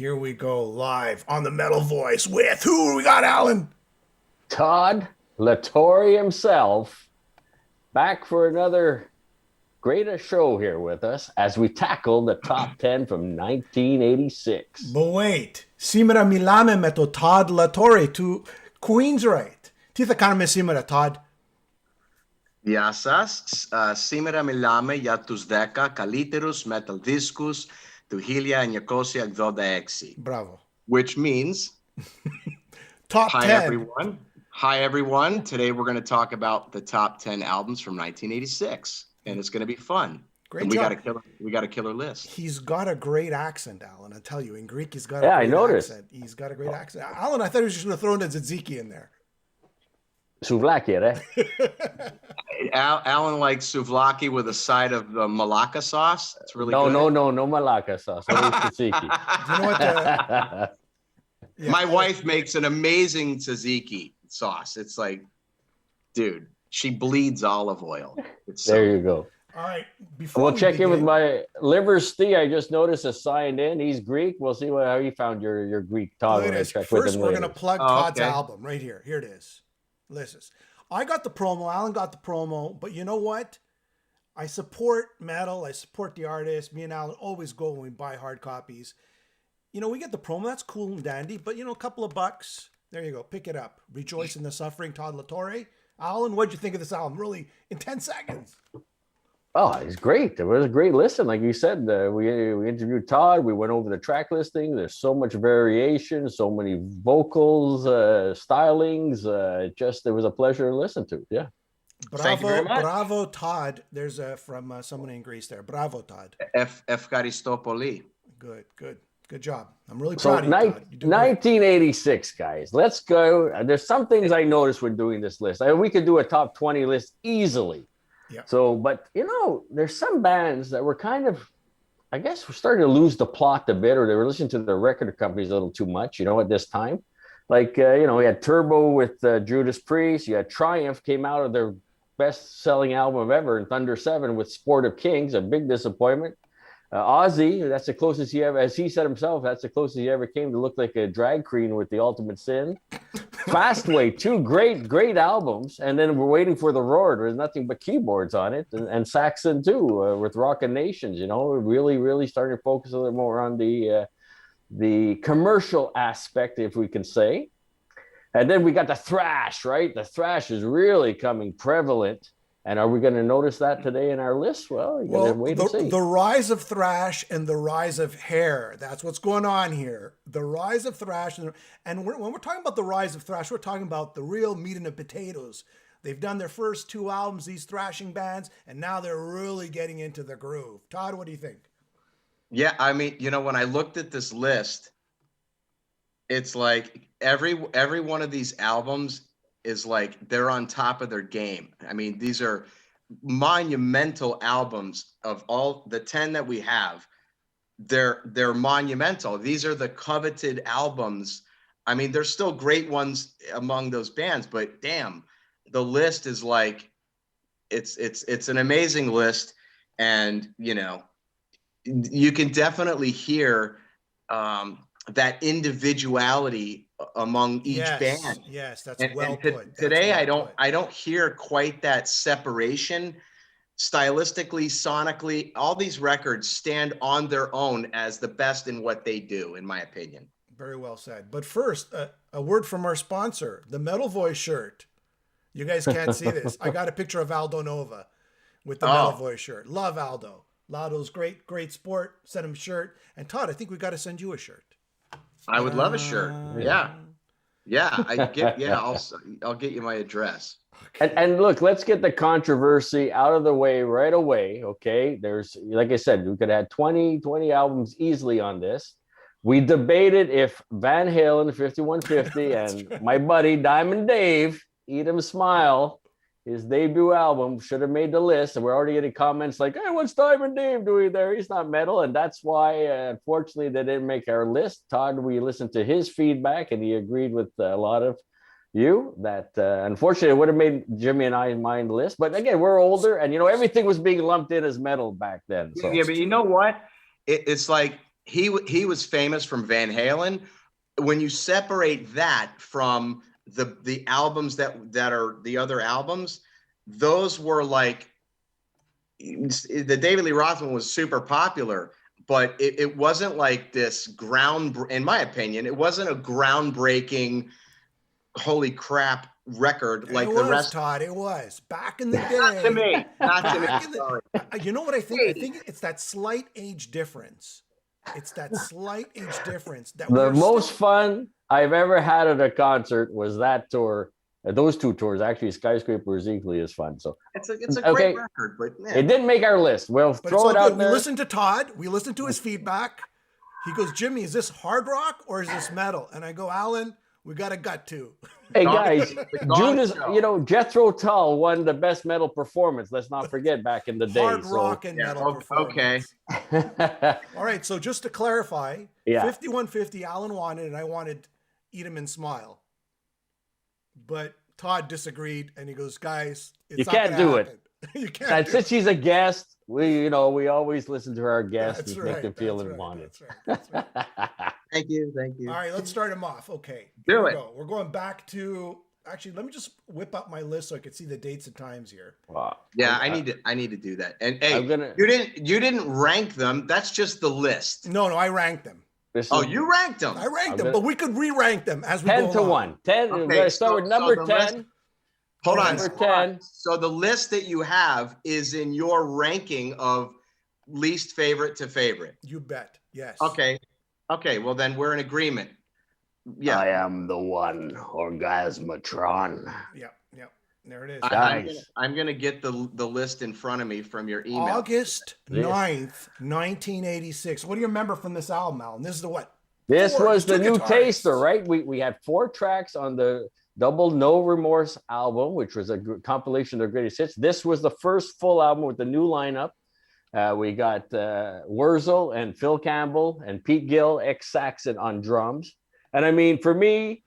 Here we go live on the Metal Voice with who we got, Alan? Todd, LaTorre himself, back for another greatest show here with us as we tackle the top 10 from 1986. But wait, Simera Milame meto Todd LaTorre to Queensryche. Tita kaname Simera, Todd. Γεια σας. Σήμερα μιλάμε για τους 10 καλύτερους metal δίσκους του 1986. Bravo. Which means, Top hi 10. everyone. Hi everyone. Today we're going to talk about the top 10 albums from 1986, and it's going to be fun. Great and job. We got a killer list. He's got a great accent, Alan. I tell you, in Greek, he's got a Yeah, I great noticed. accent. He's got a great accent. Alan, I thought he was just going to throw in a tzatziki in there. Souvlaki, eh? Alan likes souvlaki with a side of Malacca sauce. It's really No, good. no Malacca sauce. Only tzatziki. Do you know what yeah. My wife makes an amazing tzatziki sauce. It's like, dude, she bleeds olive oil. It's so There you go. All right. Before We'll we check in with begin- my Liversty. I just noticed has signed in. He's Greek. We'll see how he found your Greek Todd Look at when I this. check with First, him we're later. going to plug Oh, Todd's okay. album right here. Here it is. Listen, I got the promo. Alan got the promo. But you know what? I support metal. I support the artist. Me and Alan always go when we buy hard copies. You know, we get the promo. That's cool and dandy. But, you know, a couple of bucks. There you go. Pick it up. Rejoice in the Suffering, Todd LaTorre. Alan, what'd you think of this album? Really, in 10 seconds. Oh, it's great. It was a great listen. Like you said, we interviewed Todd. We went over the track listing. There's so much variation, so many vocals, stylings. It was a pleasure to listen to. Yeah. Thank you very much. Bravo, Todd. There's from someone in Greece there. Bravo, Todd. Efkaristopoli. Good job. I'm really So proud of you, Todd. You do great. 1986, guys. Let's go. There's some things I noticed when doing this list. We could do a top 20 list easily. Yeah. So, but there's some bands that were kind of, I guess, we're starting to lose the plot a bit, or they were listening to the record companies a little too much, at this time. Like, we had Turbo with Judas Priest. You had Triumph came out of their best-selling album ever in Thunder 7 with Sport of Kings, a big disappointment. Ozzy, that's the closest he ever, as he said himself, that's the closest he ever came to look like a drag queen with the Ultimate Sin. Fastway, two great albums, and then we're waiting for the Roar. There's nothing but keyboards on it, and Saxon too, with Rockin' Nations. Really starting to focus a little more on the commercial aspect, if we can say. And then we got the thrash, right? The thrash is really coming prevalent. And are we going to notice that today in our list? Well, you're going to wait and see. The rise of thrash and the rise of hair. That's what's going on here. The rise of thrash. And when we're talking about the rise of thrash, we're talking about the real meat and the potatoes. They've done their first two albums, these thrashing bands, and now they're really getting into the groove. Todd, what do you think? Yeah, I mean, when I looked at this list, it's like every one of these albums is like they're on top of their game. I mean, these are monumental albums. Of all the 10 that we have, they're monumental. These are the coveted albums. I mean, there's still great ones among those bands, but damn, the list is like it's an amazing list. And you can definitely hear that individuality among each band. Yes, that's And well put. Today, I don't hear quite that separation. Stylistically, sonically, all these records stand on their own as the best in what they do, in my opinion. Very well said. But first, a word from our sponsor, the Metal Voice shirt. You guys can't see this. I got a picture of Aldo Nova with the Metal Voice shirt. Love Aldo. Aldo's great sport. Send him a shirt. And Todd, I think we got to send you a shirt. I would love a shirt. Yeah. I'll get you my address. And look, let's get the controversy out of the way right away. Okay. There's, like I said, we could have 20 albums easily on this. We debated if Van Halen 5150 and right. my buddy Diamond Dave, Eat 'em Smile, his debut album should have made the list. And we're already getting comments like, hey, what's Diamond Dave doing there? He's not metal. And that's why, unfortunately, they didn't make our list. Todd, we listened to his feedback and he agreed with a lot of you that unfortunately it would have made Jimmy and I mind list. But again, we're older and everything was being lumped in as metal back then. So. Yeah, but you know what? It's like he was famous from Van Halen. When you separate that from the albums that are the other albums, those were like, the David Lee Roth one was super popular, but it wasn't like this in my opinion, it wasn't a groundbreaking, holy crap record like the rest. Todd, it was back in the day. Not to me. Not to me. Sorry. You know what I think? I think it's that slight age difference. It's that slight age difference that the most fun I've ever had at a concert was that tour. Those two tours, actually, Skyscraper is equally as fun. So it's a great record, but man. It didn't make our list. We'll throw it out there. We listened to Todd. We listened to his feedback. He goes, Jimmy, is this hard rock or is this metal? And I go, Alan, we got a gut to. Hey guys, Judas, Jethro Tull won the best metal performance. Let's not forget back in the day. Hard rock and metal performance. Okay. All right. So just to clarify, 5150 Alan wanted, and I wanted Eat 'Em and Smile. But Todd disagreed, and he goes, "Guys, you can't do it. You can't." And since she's a guest, we always listen to our guests and make them feel wanted. That's right. Thank you. All right, let's start him off. Okay, do it. We're going back to. Actually, let me just whip up my list so I can see the dates and times here. Wow. Yeah, I need to do that. And hey, you didn't rank them. That's just the list. No, I ranked them. You ranked them. I ranked them, but we could re-rank them as we 10 go to along. 1. 10. Okay, we're going to start with number 10. Hold on. Number 10. So the list that you have is in your ranking of least favorite to favorite. You bet. Yes. Okay. Well, then we're in agreement. Yeah. I am the one, Orgasmatron. Yep. There it is. I'm gonna get the list in front of me from your email. August 9th, 1986. What do you remember from this album, Alan? This is the what? This was the new taster, right? We had 4 tracks on the double No Remorse album, which was a compilation of the greatest hits. This was the first full album with the new lineup. We got Wurzel and Phil Campbell and Pete Gill, ex-Saxon on drums. And I mean, for me,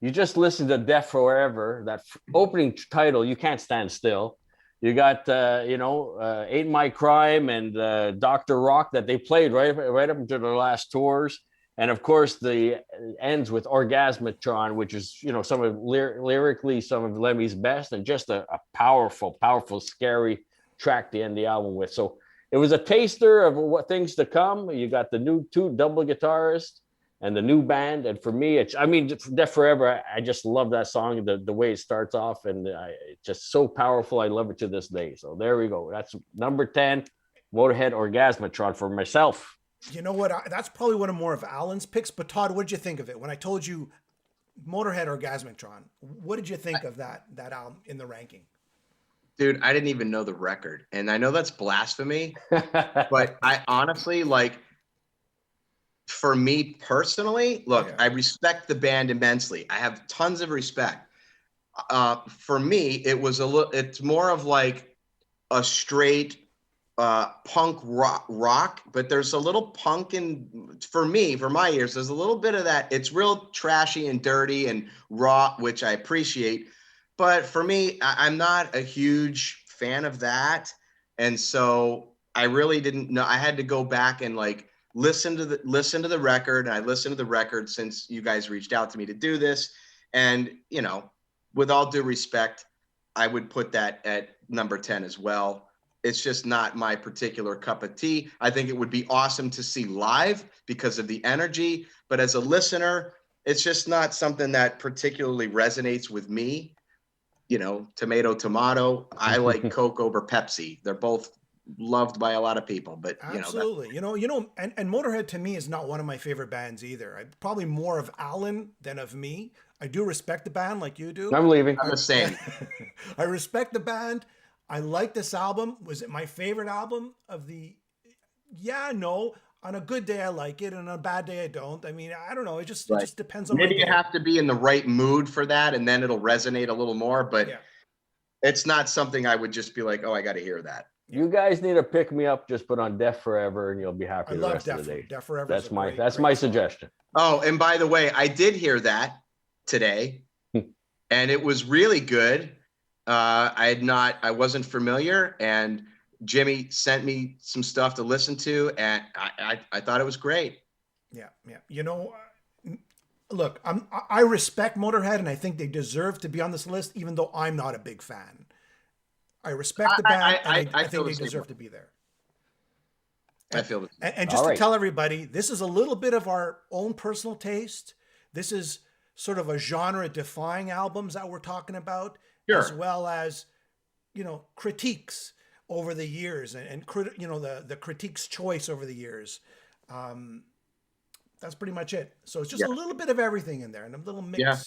you just listen to Death Forever, that opening title, You Can't Stand Still. You got, 8 My Crime and Dr. Rock that they played right up into their last tours. And of course, the ends with Orgasmatron, which is, some of lyrically some of Lemmy's best, and just a powerful, scary track to end the album with. So it was a taster of what things to come. You got the new 2 double guitarists and the new band. And for me, Death Forever, I just love that song, the way it starts off, and it's just so powerful. I love it to this day. So there we go. That's number 10, Motorhead Orgasmatron for myself. You know what? That's probably one of more of Alan's picks. But Todd, what did you think of it? When I told you Motorhead Orgasmatron, what did you think of that album in the ranking? Dude, I didn't even know the record. And I know that's blasphemy, but I honestly, for me personally, look, I respect the band immensely. I have tons of respect. For me, it's more of like a straight punk rock, but there's a little punk for my ears, there's a little bit of that. It's real trashy and dirty and raw, which I appreciate. But for me, I'm not a huge fan of that. And so I really didn't know. I had to go back and listen to the record. And I listened to the record since you guys reached out to me to do this. And, with all due respect, I would put that at number 10 as well. It's just not my particular cup of tea. I think it would be awesome to see live because of the energy. But as a listener, it's just not something that particularly resonates with me. Tomato, tomato. I like Coke over Pepsi. They're both loved by a lot of people, but absolutely. And Motorhead to me is not one of my favorite bands either. I'm probably more of Alan than of me. I do respect the band like you do. I'm leaving. I'm the same. I respect the band. I like this album. Was it my favorite album of the? Yeah, no. On a good day, I like it, and on a bad day, I don't. I mean, I don't know. It just depends on. Maybe you have to be in the right mood for that, and then it'll resonate a little more. But it's not something I would just be like, oh, I got to hear that. You guys need to pick me up. Just put on Death Forever, and you'll be happy the rest of the day. Death Forever. That's my suggestion. Oh, and by the way, I did hear that today, and it was really good. I wasn't familiar, and Jimmy sent me some stuff to listen to, and I thought it was great. Yeah. You know, look, I respect Motorhead, and I think they deserve to be on this list, even though I'm not a big fan. I respect the band, and I think they deserve to be there. I feel the same. And just to tell everybody, this is a little bit of our own personal taste. This is sort of a genre-defying albums that we're talking about, as well as, you know, critiques over the years, and you know, the critique's choice over the years. That's pretty much it. So it's just a little bit of everything in there, and a little mix. Yeah.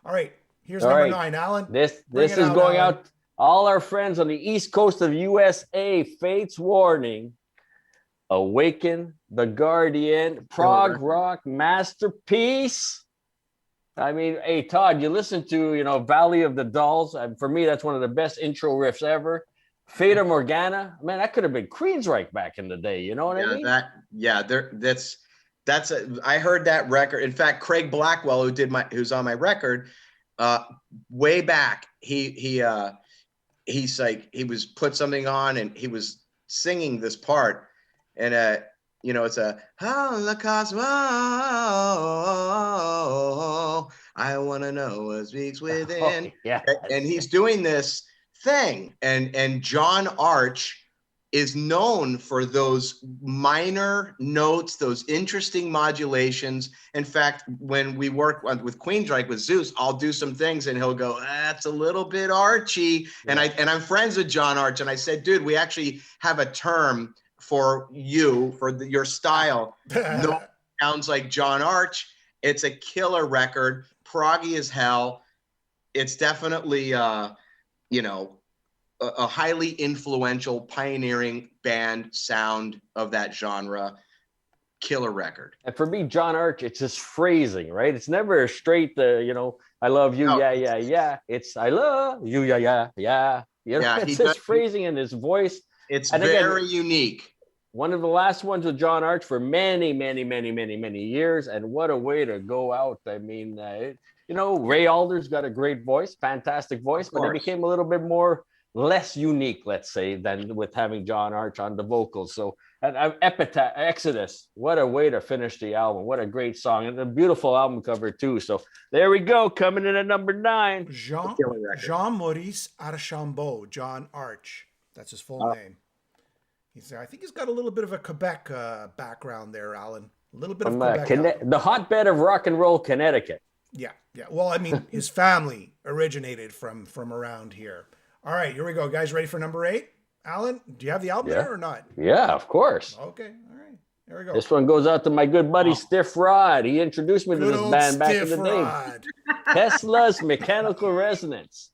All right, here's number 9, Alan. This is going out all our friends on the East Coast of USA. Fate's Warning, Awaken the Guardian, prog rock masterpiece. I mean, hey, Todd, you listen to, you know, Valley of the Dolls. For me, that's one of the best intro riffs ever. Fata Morgana, man, that could have been Queensryche back in the day. You know what I mean? I heard that record. In fact, Craig Blackwell, who's on my record, way back, he was put something on and he was singing this part, and you know, it's a Holocaust. Whoa, I want to know what speaks within. And he's doing this thing, and John Arch is known for those minor notes, those interesting modulations. In fact, when we work with Queensryche with Zeus, I'll do some things and he'll go, that's a little bit Archy. Yeah. And I'm friends with John Arch. And I said, dude, we actually have a term for you, for your style. No, sounds like John Arch. It's a killer record, proggy as hell. It's definitely, you know, a highly influential, pioneering band sound of that genre. Killer record. And for me, John Arch, it's just phrasing, right? It's never a straight, you know, I love you, yeah. It's I love you, yeah. You know, it's just phrasing in his voice. It's very unique. One of the last ones with John Arch for many years, and what a way to go out. I mean, you know, Ray Alder's got a great voice, fantastic voice, but it became a little bit less unique, let's say, than with having John Arch on the vocals. So, and Exodus, what a way to finish the album. What a great song, and a beautiful album cover too. So there we go, coming in at number 9. Jean-Maurice Archambault, John Arch. That's his full name. I think he's got a little bit of a Quebec background there, Alan. A little bit of Quebec. The hotbed of rock and roll, Connecticut. Yeah. Well, I mean, his family originated from around here. All right, here we go. Guys, ready for number 8? Alan, do you have the album there or not? Yeah, of course. Okay, all right. Here we go. This one goes out to my good buddy Stiff Rod. He introduced me to this band back in the day. Tesla's Mechanical Resonance.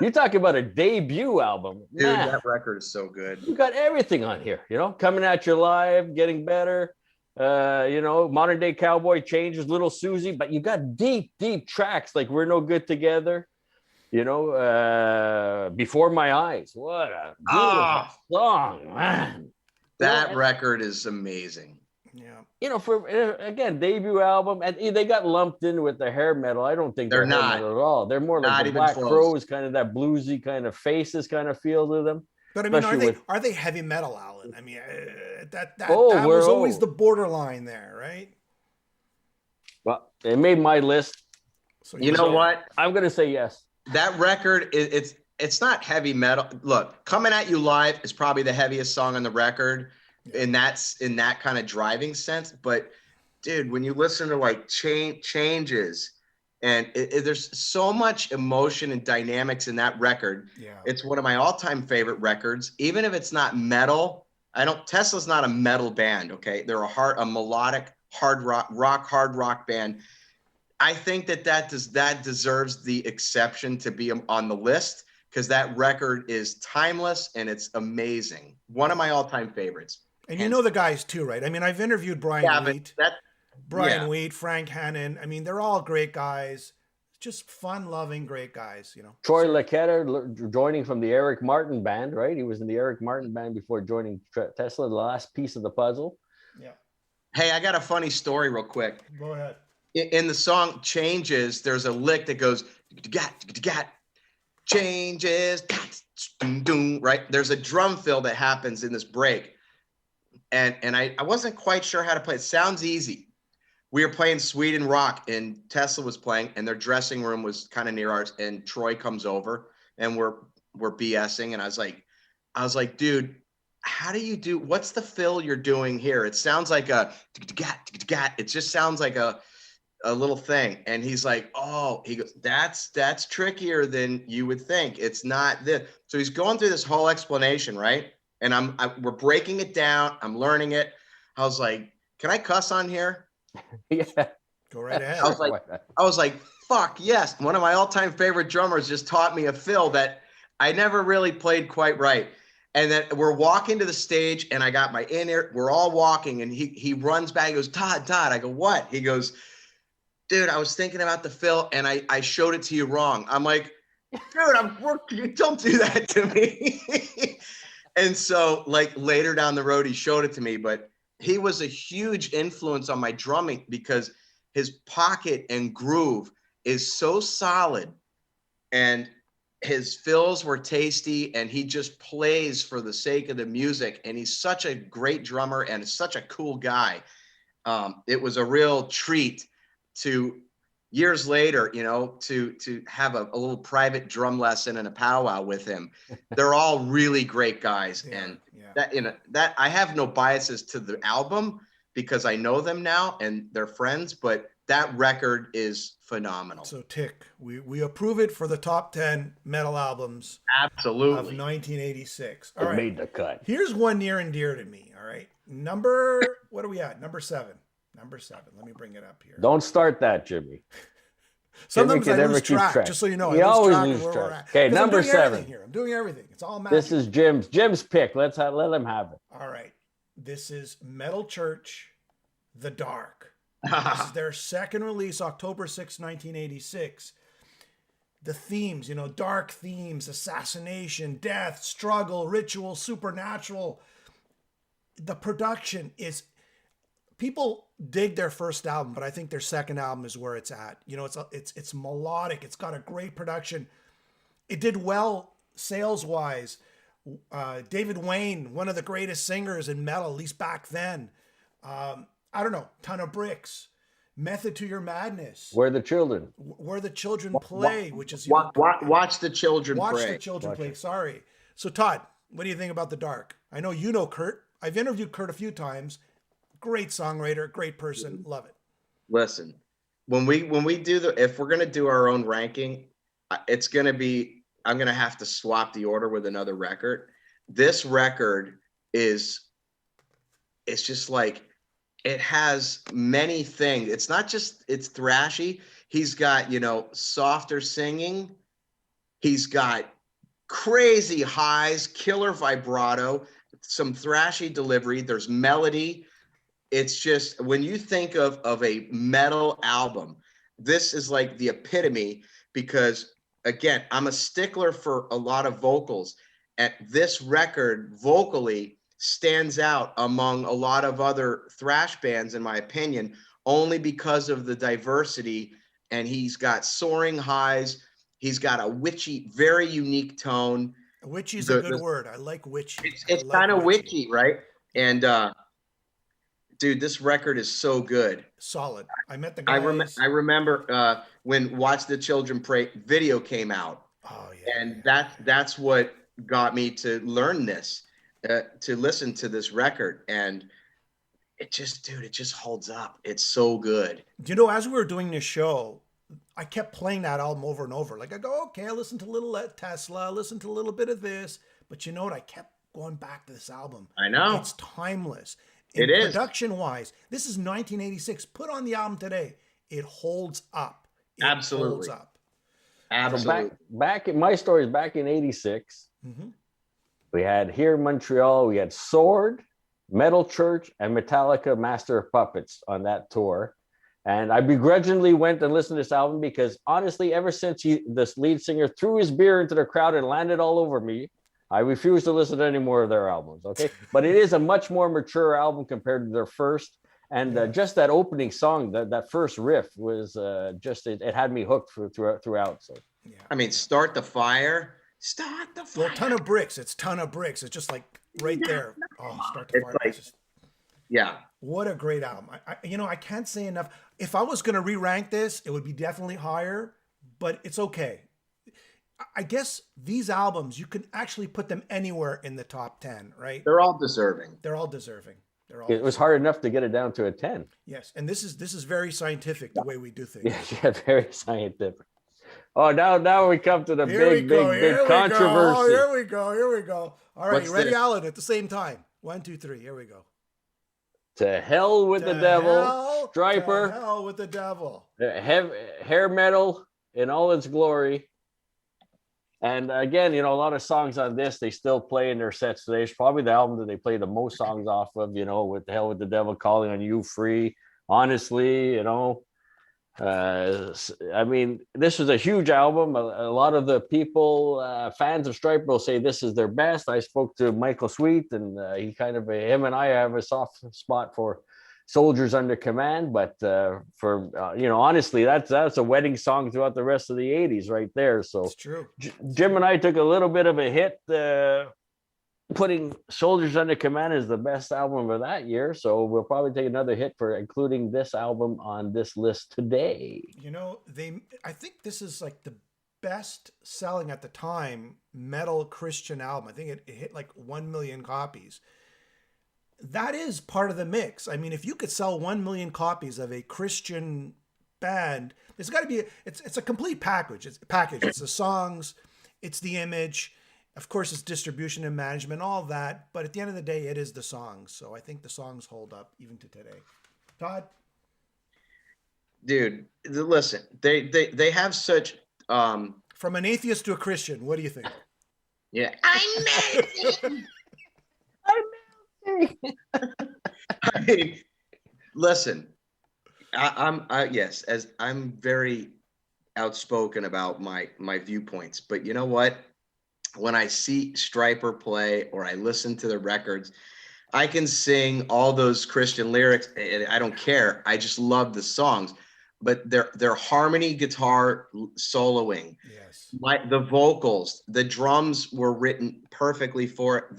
You talking about a debut album. Dude, that record is so good. You got everything on here, you know, Coming At You Live, Getting Better, you know, Modern Day Cowboy Changes, Little Susie, but you got deep tracks like We're No Good Together. You know, Before My Eyes. What a beautiful song, man. That record is amazing. Yeah. You know, for again, debut album, and they got lumped in with the hair metal. I don't think they're not at all. They're more like the Black Crowes, kind of that bluesy kind of Faces kind of feel to them. But I mean, are they heavy metal, Alan? I mean, that was always the borderline there, right? Well, it made my list. So you know what? I'm gonna say yes. That record, it's not heavy metal. Look, Coming At You Live is probably the heaviest song on the record, and that's in that kind of driving sense. But dude, when you listen to like Changes, and there's so much emotion and dynamics in that record. Yeah. It's one of my all-time favorite records. Even if it's not metal, Tesla's not a metal band. Okay, they're a melodic hard rock band. I think that deserves the exception to be on the list, because that record is timeless and it's amazing. One of my all-time favorites. And you know the guys too, right? I mean, I've interviewed Brian Wheat, Frank Hannon. I mean, they're all great guys. Just fun-loving, great guys, you know. Troy Laquetta joining from the Eric Martin band, right? He was in the Eric Martin band before joining Tesla, the last piece of the puzzle. Yeah. Hey, I got a funny story real quick. Go ahead. In the song Changes, there's a lick that goes, gat. changes, right? There's a drum fill that happens in this break. And I wasn't quite sure how to play. It sounds easy. We were playing Sweden Rock and Tesla was playing and their dressing room was kind of near ours. And Troy comes over and we're BSing. And I was like, dude, how do you do, what's the fill you're doing here? It sounds like it just sounds like a little thing. And he's like, oh, he goes, that's trickier than you would think. It's not this. So he's going through this whole explanation, right? And we're breaking it down. I'm learning it. I was like, can I cuss on here? Yeah. Go right ahead. I was like, fuck yes. One of my all-time favorite drummers just taught me a fill that I never really played quite right. And then we're walking to the stage and I got my in-ear. We're all walking and he runs back. He goes, Todd. I go, what? He goes, dude, I was thinking about the fill and I showed it to you wrong. I'm like, dude, don't do that to me. And so like later down the road, he showed it to me, but he was a huge influence on my drumming because his pocket and groove is so solid and his fills were tasty and he just plays for the sake of the music. And he's such a great drummer and such a cool guy. It was a real treat to years later, to have a little private drum lesson and a powwow with him. They're all really great guys. And that I have no biases to the album because I know them now and they're friends, but that record is phenomenal. So Tick, we approve it for the top 10 metal albums. Absolutely. Of 1986. It made the cut. Here's one near and dear to me. All right. What are we at? Number 7. Let me bring it up here. Don't start that, Jimmy. Sometimes I lose track, just so you know. You always lose track. Okay, number 7. Here. I'm doing everything. It's all magic. This is Jim's pick. Let him have it. All right. This is Metal Church, The Dark. This is their second release, October 6, 1986. The themes, dark themes, assassination, death, struggle, ritual, supernatural. The production is... People dig their first album, but I think their second album is where it's at. It's melodic. It's got a great production. It did well sales-wise. David Wayne, one of the greatest singers in metal, at least back then. I don't know, Ton of Bricks, Method to Your Madness. Where the Children Play, which is... Watch the Children Play. Watch the Children Play, sorry. So Todd, what do you think about The Dark? I know you know Kurt. I've interviewed Kurt a few times. Great songwriter, great person, love it. Listen, when we do if we're gonna do our own ranking, it's gonna be, I'm gonna have to swap the order with another record. This record it's just like, it has many things. It's not just, it's thrashy. He's got, softer singing. He's got crazy highs, killer vibrato, some thrashy delivery. There's melody. It's just, when you think of a metal album, this is like the epitome because, again, I'm a stickler for a lot of vocals. And this record vocally stands out among a lot of other thrash bands, in my opinion, only because of the diversity. And he's got soaring highs. He's got a witchy, very unique tone. Witchy is a good word. I like witchy. It's kind of witchy, right? And dude, this record is so good. Solid. I met the guys. I remember when Watch the Children Pray video came out. Oh yeah. And that's what got me to learn this, to listen to this record. And it just holds up. It's so good. As we were doing this show, I kept playing that album over and over. Like I go, okay, I listened to a little Tesla, I listened to a little bit of this, but you know what? I kept going back to this album. I know. It's timeless. It is. Production-wise, this is 1986. Put on the album today. It holds up. Absolutely. Holds up. Absolutely. So back in my stories, back in 86, we had here in Montreal, we had Sword, Metal Church, and Metallica Master of Puppets on that tour. And I begrudgingly went and listened to this album because honestly, ever since this lead singer threw his beer into the crowd and landed all over me, I refuse to listen to any more of their albums, okay? But it is a much more mature album compared to their first. And just that opening song, that first riff was it had me hooked throughout. So Yeah. I mean, Start the Fire. Start the Well, Fire. Ton of Bricks. It's Ton of Bricks. It's just like right there. Oh, Start the It's Fire. like, It's just yeah. what a great album. I can't say enough. If I was going to re-rank this, it would be definitely higher, but it's okay. I guess these albums, you can actually put them anywhere in the top 10, right? They're all deserving. They're all deserving. They're all It was deserving. hard enough to get it down to a 10. Yes, and this is very scientific the way we do things. Yeah, very scientific. Oh, now we come to the Here we big go. Here we controversy. go. Oh, here we go. Here we go. All right, What's you ready, this? Alan? At the same time. 1, 2, 3. Here we go. To hell with the devil, Striper. To hell with the devil. Hair metal in all its glory. And again, a lot of songs on this, they still play in their sets today. It's probably the album that they play the most songs off of, with the hell with the devil, Calling on You, Free. Honestly, I mean, this was a huge album. A lot of the people, fans of Striper, will say this is their best. I spoke to Michael Sweet, and him and I have a soft spot for Soldiers Under Command. But honestly, that's a wedding song throughout the rest of the 80s right there. So It's true. Jim and I took a little bit of a hit putting Soldiers Under Command as the best album of that year. So we'll probably take another hit for including this album on this list today. I think this is like the best selling at the time metal Christian album. I think it hit like 1 million copies. That is part of the mix. I mean, if you could sell 1 million copies of a Christian band, there's got to be it's a complete package. It's the songs, it's the image, of course, it's distribution and management, all that. But at the end of the day, it is the songs. So I think the songs hold up even to today. Todd, Dude, listen, they have such from an atheist to a Christian, what do you think? yeah. I mean, listen, I'm very outspoken about my viewpoints, but you know what? When I see Striper play or I listen to the records, I can sing all those Christian lyrics and I don't care. I just love the songs, but their harmony guitar soloing, Yes, the vocals, the drums were written perfectly for it.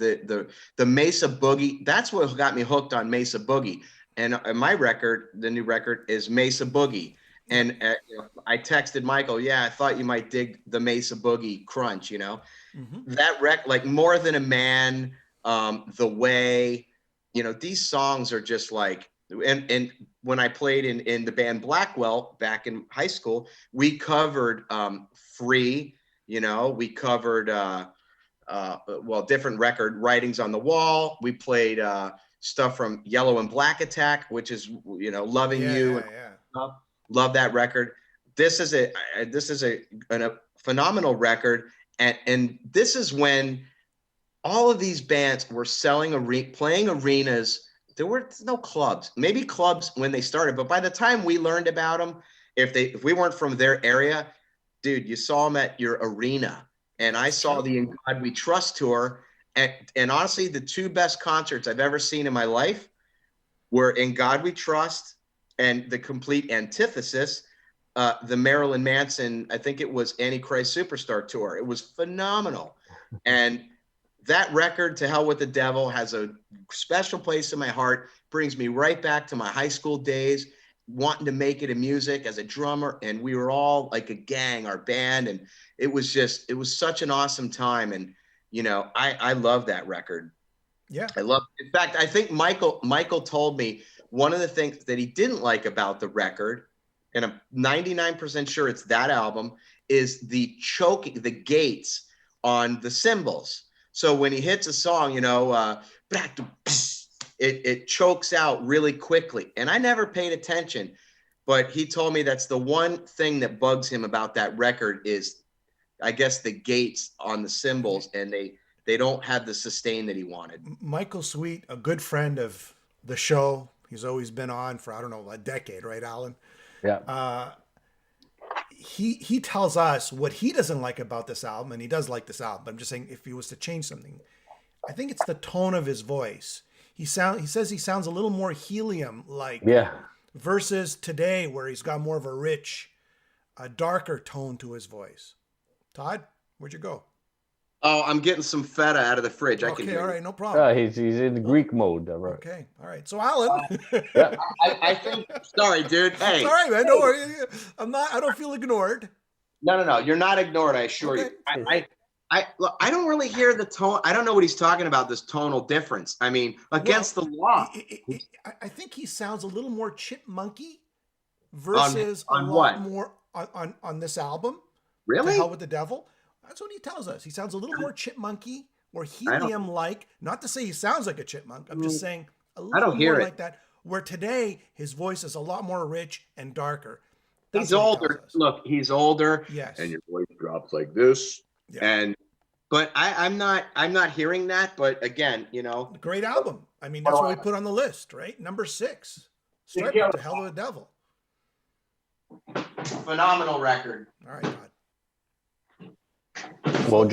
The Mesa Boogie. That's what got me hooked on Mesa Boogie. And my record, the new record, is Mesa Boogie. And I texted Michael, I thought you might dig the Mesa Boogie crunch, that like More Than a Man, The Way, these songs are just like, and when I played in the band Blackwell back in high school, we covered Free, we covered, different record, Writings on the Wall. We played stuff from Yellow and Black Attack, which is, Loving You. Yeah. Love that record. This is a phenomenal record. And this is when all of these bands were playing arenas. There were no clubs, maybe clubs when they started, but by the time we learned about them, if we weren't from their area, dude, you saw them at your arena. And I saw the In God We Trust tour. And honestly, the two best concerts I've ever seen in my life were In God We Trust and the complete antithesis, the Marilyn Manson, I think it was Antichrist Superstar tour. It was phenomenal. And that record, To Hell with the Devil, has a special place in my heart, brings me right back to my high school days, wanting to make it in music as a drummer. And we were all like a gang, our band. And it was such an awesome time. And, I love that record. Yeah. In fact, I think Michael told me one of the things that he didn't like about the record, and I'm 99% sure it's that album, is the choking, the gates on the cymbals. So when he hits a song, it chokes out really quickly. And I never paid attention, but he told me that's the one thing that bugs him about that record is, I guess, the gates on the cymbals, and they don't have the sustain that he wanted. Michael Sweet, a good friend of the show. He's always been on for, I don't know, a decade, right, Alan? Yeah. He tells us what he doesn't like about this album, and he does like this album, but I'm just saying if he was to change something, I think it's the tone of his voice. He says he sounds a little more helium-like. Yeah. Versus today, where he's got more of a rich, a darker tone to his voice. Todd, where'd you go? Oh, I'm getting some feta out of the fridge. I can Okay, hear all you. right, no problem. He's in the Greek mode. All right. Okay, all right. So Alan, Yeah. I think. Sorry, dude. it's Hey. all right, man. Don't worry. I'm not. I don't feel ignored. No. You're not ignored. I assure Okay, you. all right. Look, I don't really hear the tone. I don't know what he's talking about. This tonal difference. I mean, against the law. I think he sounds a little more chipmunky On versus a lot what? more on this album. Really? To Hell with the Devil. That's what he tells us. He sounds a little more chipmunky or helium-like. Not to say he sounds like a chipmunk. I'm just saying a little more like that. Where today his voice is a lot more rich and darker. That's He's older. Look, he's older. Yes. And your voice drops like this. Yeah. But I'm not hearing that. But again, Great album. I mean, that's what we put on the list, right? Number 6. Striper, To Hell with the Devil. Phenomenal record. All right, Todd. We'll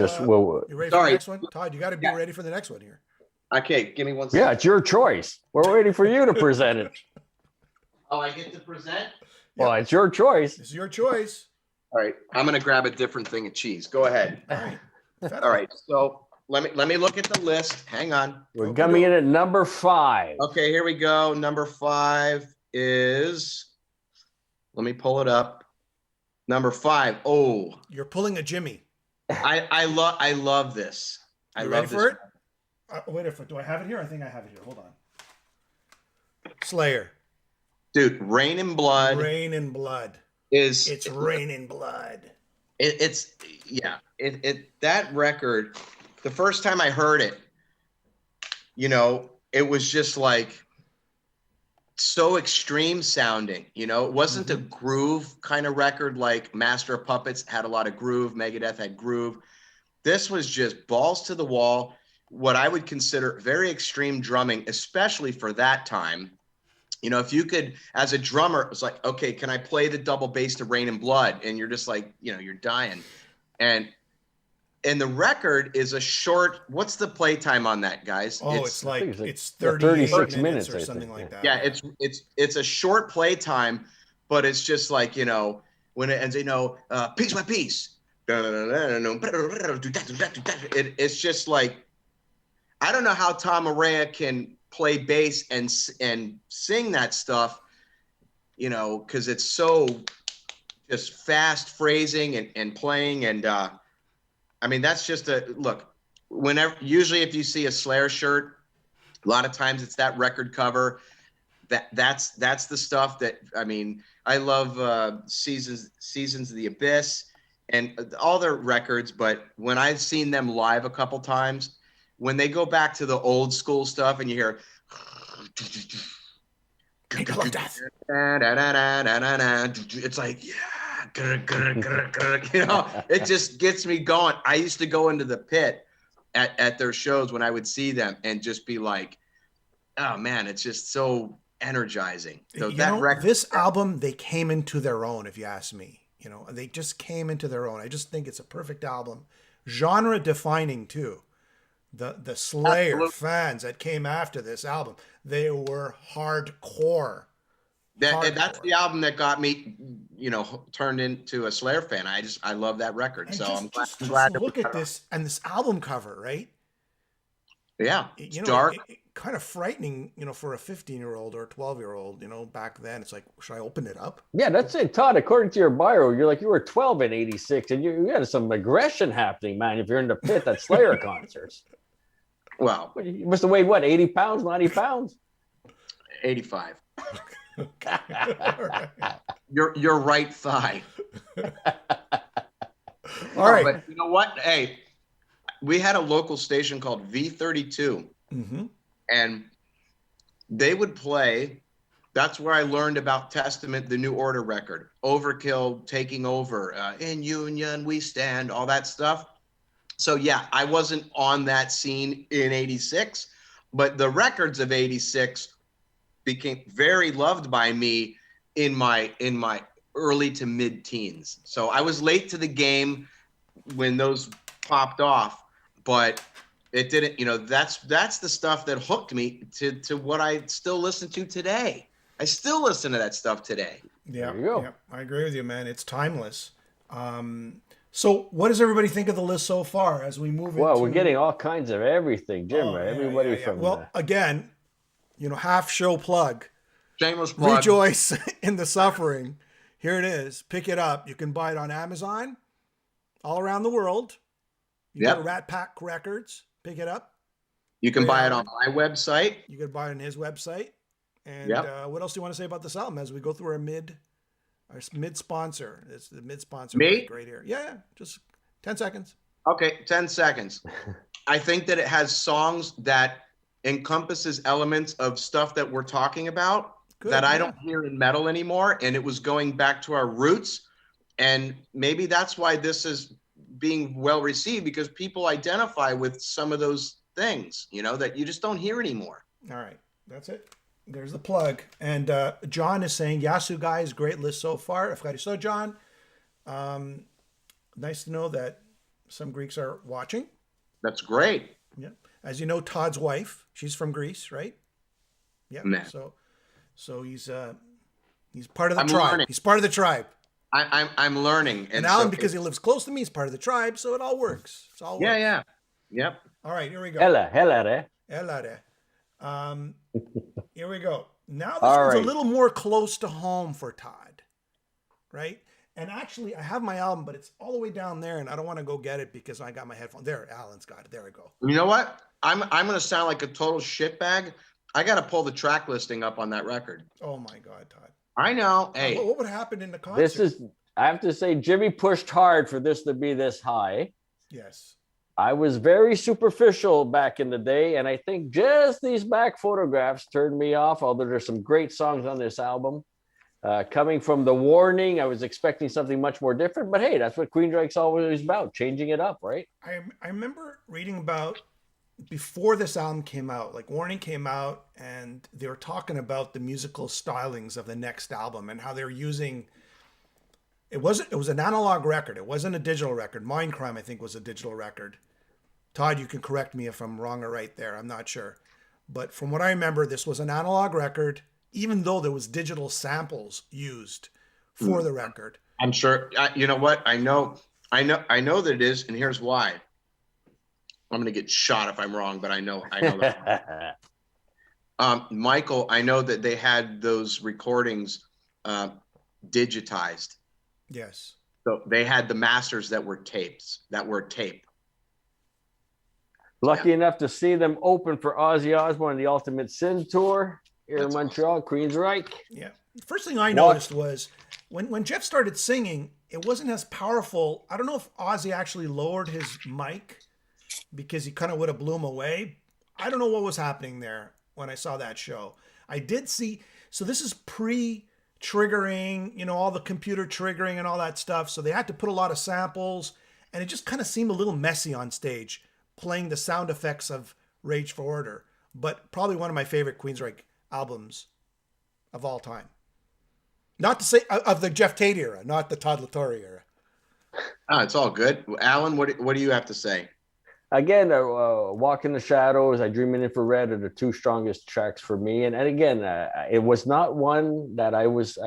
you ready for the next one? Todd, you got to be ready for the next one here. Okay, give me 1 second. Yeah, it's your choice. We're waiting for you to present it. Oh, I get to present? Well, it's your choice. It's your choice. All right, I'm gonna grab a different thing of cheese. Go ahead. All right. All right, so let me look at the list. Hang on. We're coming in at number 5. Okay, here we go. Number 5 is, let me pull it up. Number 5. Oh, You're pulling a Jimmy. I love this. I You love ready this. for it? Wait a minute. Do I have it here? I think I have it here. Hold on. Slayer. Dude, Rain in Blood. Rain in Blood. It's Rain in Blood. It's that record, the first time I heard it, it was just like so extreme sounding. It wasn't a groove kind of record like Master of Puppets had a lot of groove, Megadeth had groove. This was just balls to the wall, what I would consider very extreme drumming, especially for that time. If you could, as a drummer, it's like, okay, can I play the double bass to Rain and Blood? And you're just like, you're dying. And the record is a short, what's the playtime on that, guys? Oh, it's 36 minutes or something like that. Yeah, it's a short playtime, but it's just like, when it ends, piece by piece. It's just like, I don't know how Tom Araya can play bass and sing that stuff, because it's so just fast phrasing and playing. And I mean, that's just look, usually if you see a Slayer shirt, a lot of times it's that record cover. That's the stuff that, I mean, I love Seasons of the Abyss and all their records. But when I've seen them live a couple times, when they go back to the old school stuff and you hear, it's like, yeah, it just gets me going. I used to go into the pit at their shows when I would see them and just be like, oh man, it's just so energizing. So this album, they came into their own, if you ask me. They just came into their own. I just think it's a perfect album. Genre defining too. The Slayer fans that came after this album, they were hardcore. That's the album that got me, turned into a Slayer fan. I love that record. And so I'm glad to look at this and this album cover, right? Yeah, it's dark. Kind of frightening, for a 15-year-old or a 12-year-old, back then. It's like, should I open it up? Yeah, that's it, Todd. According to your bio, you were 12 in 86, and you had some aggression happening, man, if you're in the pit at Slayer concerts. Well, you must have weighed, 80 pounds, 90 pounds? 85. Right. Your right thigh. All right. But you know what? Hey, we had a local station called V32. Mm-hmm. And they would play. That's where I learned about Testament, the New Order record, Overkill, Taking Over, In Union We Stand, all that stuff. So yeah, I wasn't on that scene in 86, but the records of 86 became very loved by me in my early to mid-teens. So I was late to the game when those popped off, but it didn't, that's the stuff that hooked me to what I still listen to today. I still listen to that stuff today. Yeah, There you go. yeah, I agree with you, man. It's timeless. So, what does everybody think of the list so far as we move Well, we're getting into? all kinds of everything, Jim. Oh Right? yeah, yeah, Everybody yeah. from Well, again, half show plug. Shameless plug. Rejoice in the suffering. Here it is. Pick it up. You can buy it on Amazon all around the world. You go to Yep. Rat Pack Records, pick it up. You can Great buy it on album. my website. You could buy it on his website. And Yep. what else do you want to say about this album as we go through our mid sponsor? It's the mid sponsor Me? right here. Yeah, just 10 seconds. Okay, 10 seconds. I think that it has songs that encompasses elements of stuff that we're talking about Good. that I Yeah. don't hear in metal anymore. And it was going back to our roots. And maybe that's why this is being well received, because people identify with some of those things, that you just don't hear anymore. All right. That's it. There's the plug. And John is saying, Yasu guys, great list so far. So, John, nice to know that some Greeks are watching. That's great. Yeah. As you know, Todd's wife, she's from Greece, right? Yeah. Nah. So he's part of the I'm tribe. learning. He's part of the tribe. I'm learning. And Alan, because he lives close to me, he's part of the tribe, so it all works. It's all works. Yeah. Yep. All right, here we go. hella, eh? Here we go. Now this All one's right. a little more close to home for Todd, right? And actually, I have my album, but it's all the way down there, and I don't want to go get it because I got my headphone. There, Alan's got it. There we go. You know what? I'm going to sound like a total shitbag. I got to pull the track listing up on that record. Oh my God, Todd. I know. Hey, What would happen in the concert? I have to say, Jimmy pushed hard for this to be this high. Yes. I was very superficial back in the day, and I think just these back photographs turned me off, although there's some great songs on this album. Coming from The Warning, I was expecting something much more different, but hey, that's what Queensryche's always about, changing it up, right? I remember reading about before this album came out, like Warning came out, and they were talking about the musical stylings of the next album and how they're using. It was an analog record. It wasn't a digital record. Mindcrime, I think, was a digital record. Todd, you can correct me if I'm wrong or right there. I'm not sure. But from what I remember, this was an analog record, even though there was digital samples used for the record. I'm sure. You know what? I know that it is, and here's why. I'm going to get shot if I'm wrong, but I know that. Michael, I know that they had those recordings digitized. Yes. So they had the masters that were tapes, that were tape. Lucky enough to see them open for Ozzy Osbourne on the Ultimate Sin Tour here in Montreal, Queensryche. Yeah. First thing I noticed was when Jeff started singing, it wasn't as powerful. I don't know if Ozzy actually lowered his mic because he kind of would have blew him away. I don't know what was happening there when I saw that show. I did see, so this is pre-triggering, all the computer triggering and all that stuff. So they had to put a lot of samples, and it just kind of seemed a little messy on stage, playing the sound effects of Rage for Order. But probably one of my favorite Queensryche albums of all time. Not to say of the Jeff Tate era, not the Todd LaTorre era. It's all good. Alan, what do you have to say? Again, Walk in the Shadows, I Dream in Infrared are the two strongest tracks for me. And again, it was not one that I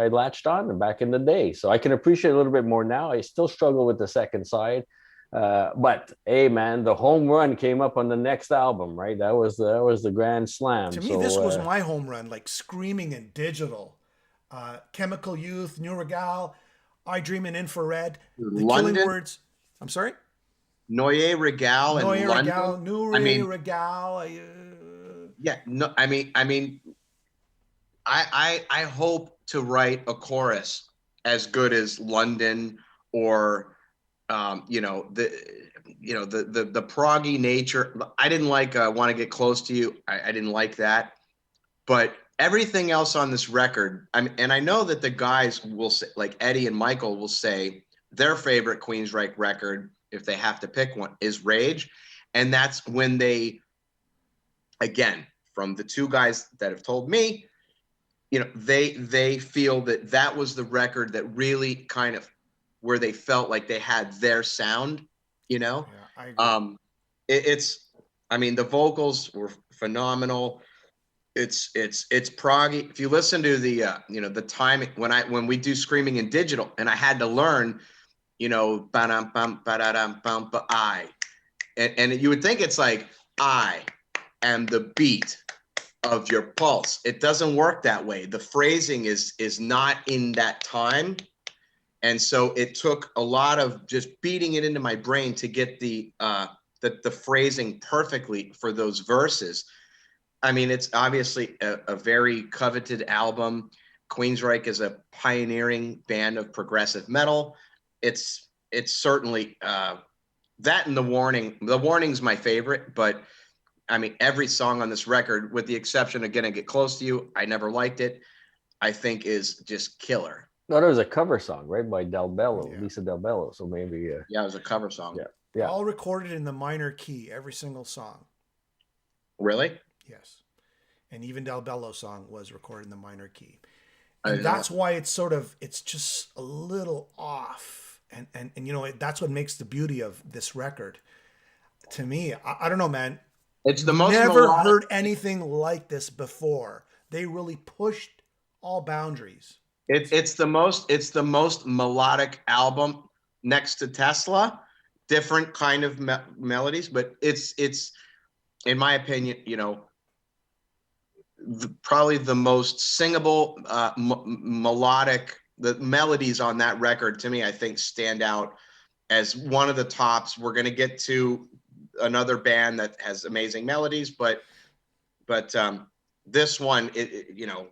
latched on back in the day. So I can appreciate a little bit more now. I still struggle with the second side. But hey, man, the home run came up on the next album, right? That was the grand slam. To me, this was my home run, like Screaming in Digital, Chemical Youth, New Regal, I Dream in Infrared, The London? Killing Words. I'm sorry? Noye Regal and Noye London. Regal, New Regal. Yeah, no, I mean, I hope to write a chorus as good as London or the proggy nature. I didn't like Want to Get Close to You. I didn't like that, but everything else on this record, and I know that the guys will say, like Eddie and Michael will say their favorite Queensryche record, if they have to pick one, is Rage. And that's when they, again, from the two guys that have told me, they feel that was the record that really kind of where they felt like they had their sound, Yeah, I agree. The vocals were phenomenal. It's proggy. If you listen to the timing when we do Screaming in Digital, and I had to learn, you know, ba-dum, bum, ba-da-dum, bum, ba, I. And you would think it's like, I am the beat of your pulse. It doesn't work that way. The phrasing is not in that time. And so it took a lot of just beating it into my brain to get the phrasing perfectly for those verses. I mean, it's obviously a very coveted album. Queensryche is a pioneering band of progressive metal. It's certainly that and The Warning. The Warning's my favorite, but I mean, every song on this record, with the exception of Gonna Get Close to You, I never liked it, I think is just killer. No, there was a cover song, right, by Del Bello, Yeah. Lisa Del Bello. So maybe. Yeah, it was a cover song. Yeah. All recorded in the minor key, every single song. Really? Yes. And even Del Bello's song was recorded in the minor key. I And know. that's why it's just a little off. And you know, that's what makes the beauty of this record. To me, I don't know, man. It's the most Never melodic. heard anything like this before. They really pushed all boundaries. It's the most melodic album next to Tesla. Different kind of melodies, but it's in my opinion, you know, probably the most singable, melodic. The melodies on that record, to me, I think stand out as one of the tops. We're going to get to another band that has amazing melodies, but this one, you know,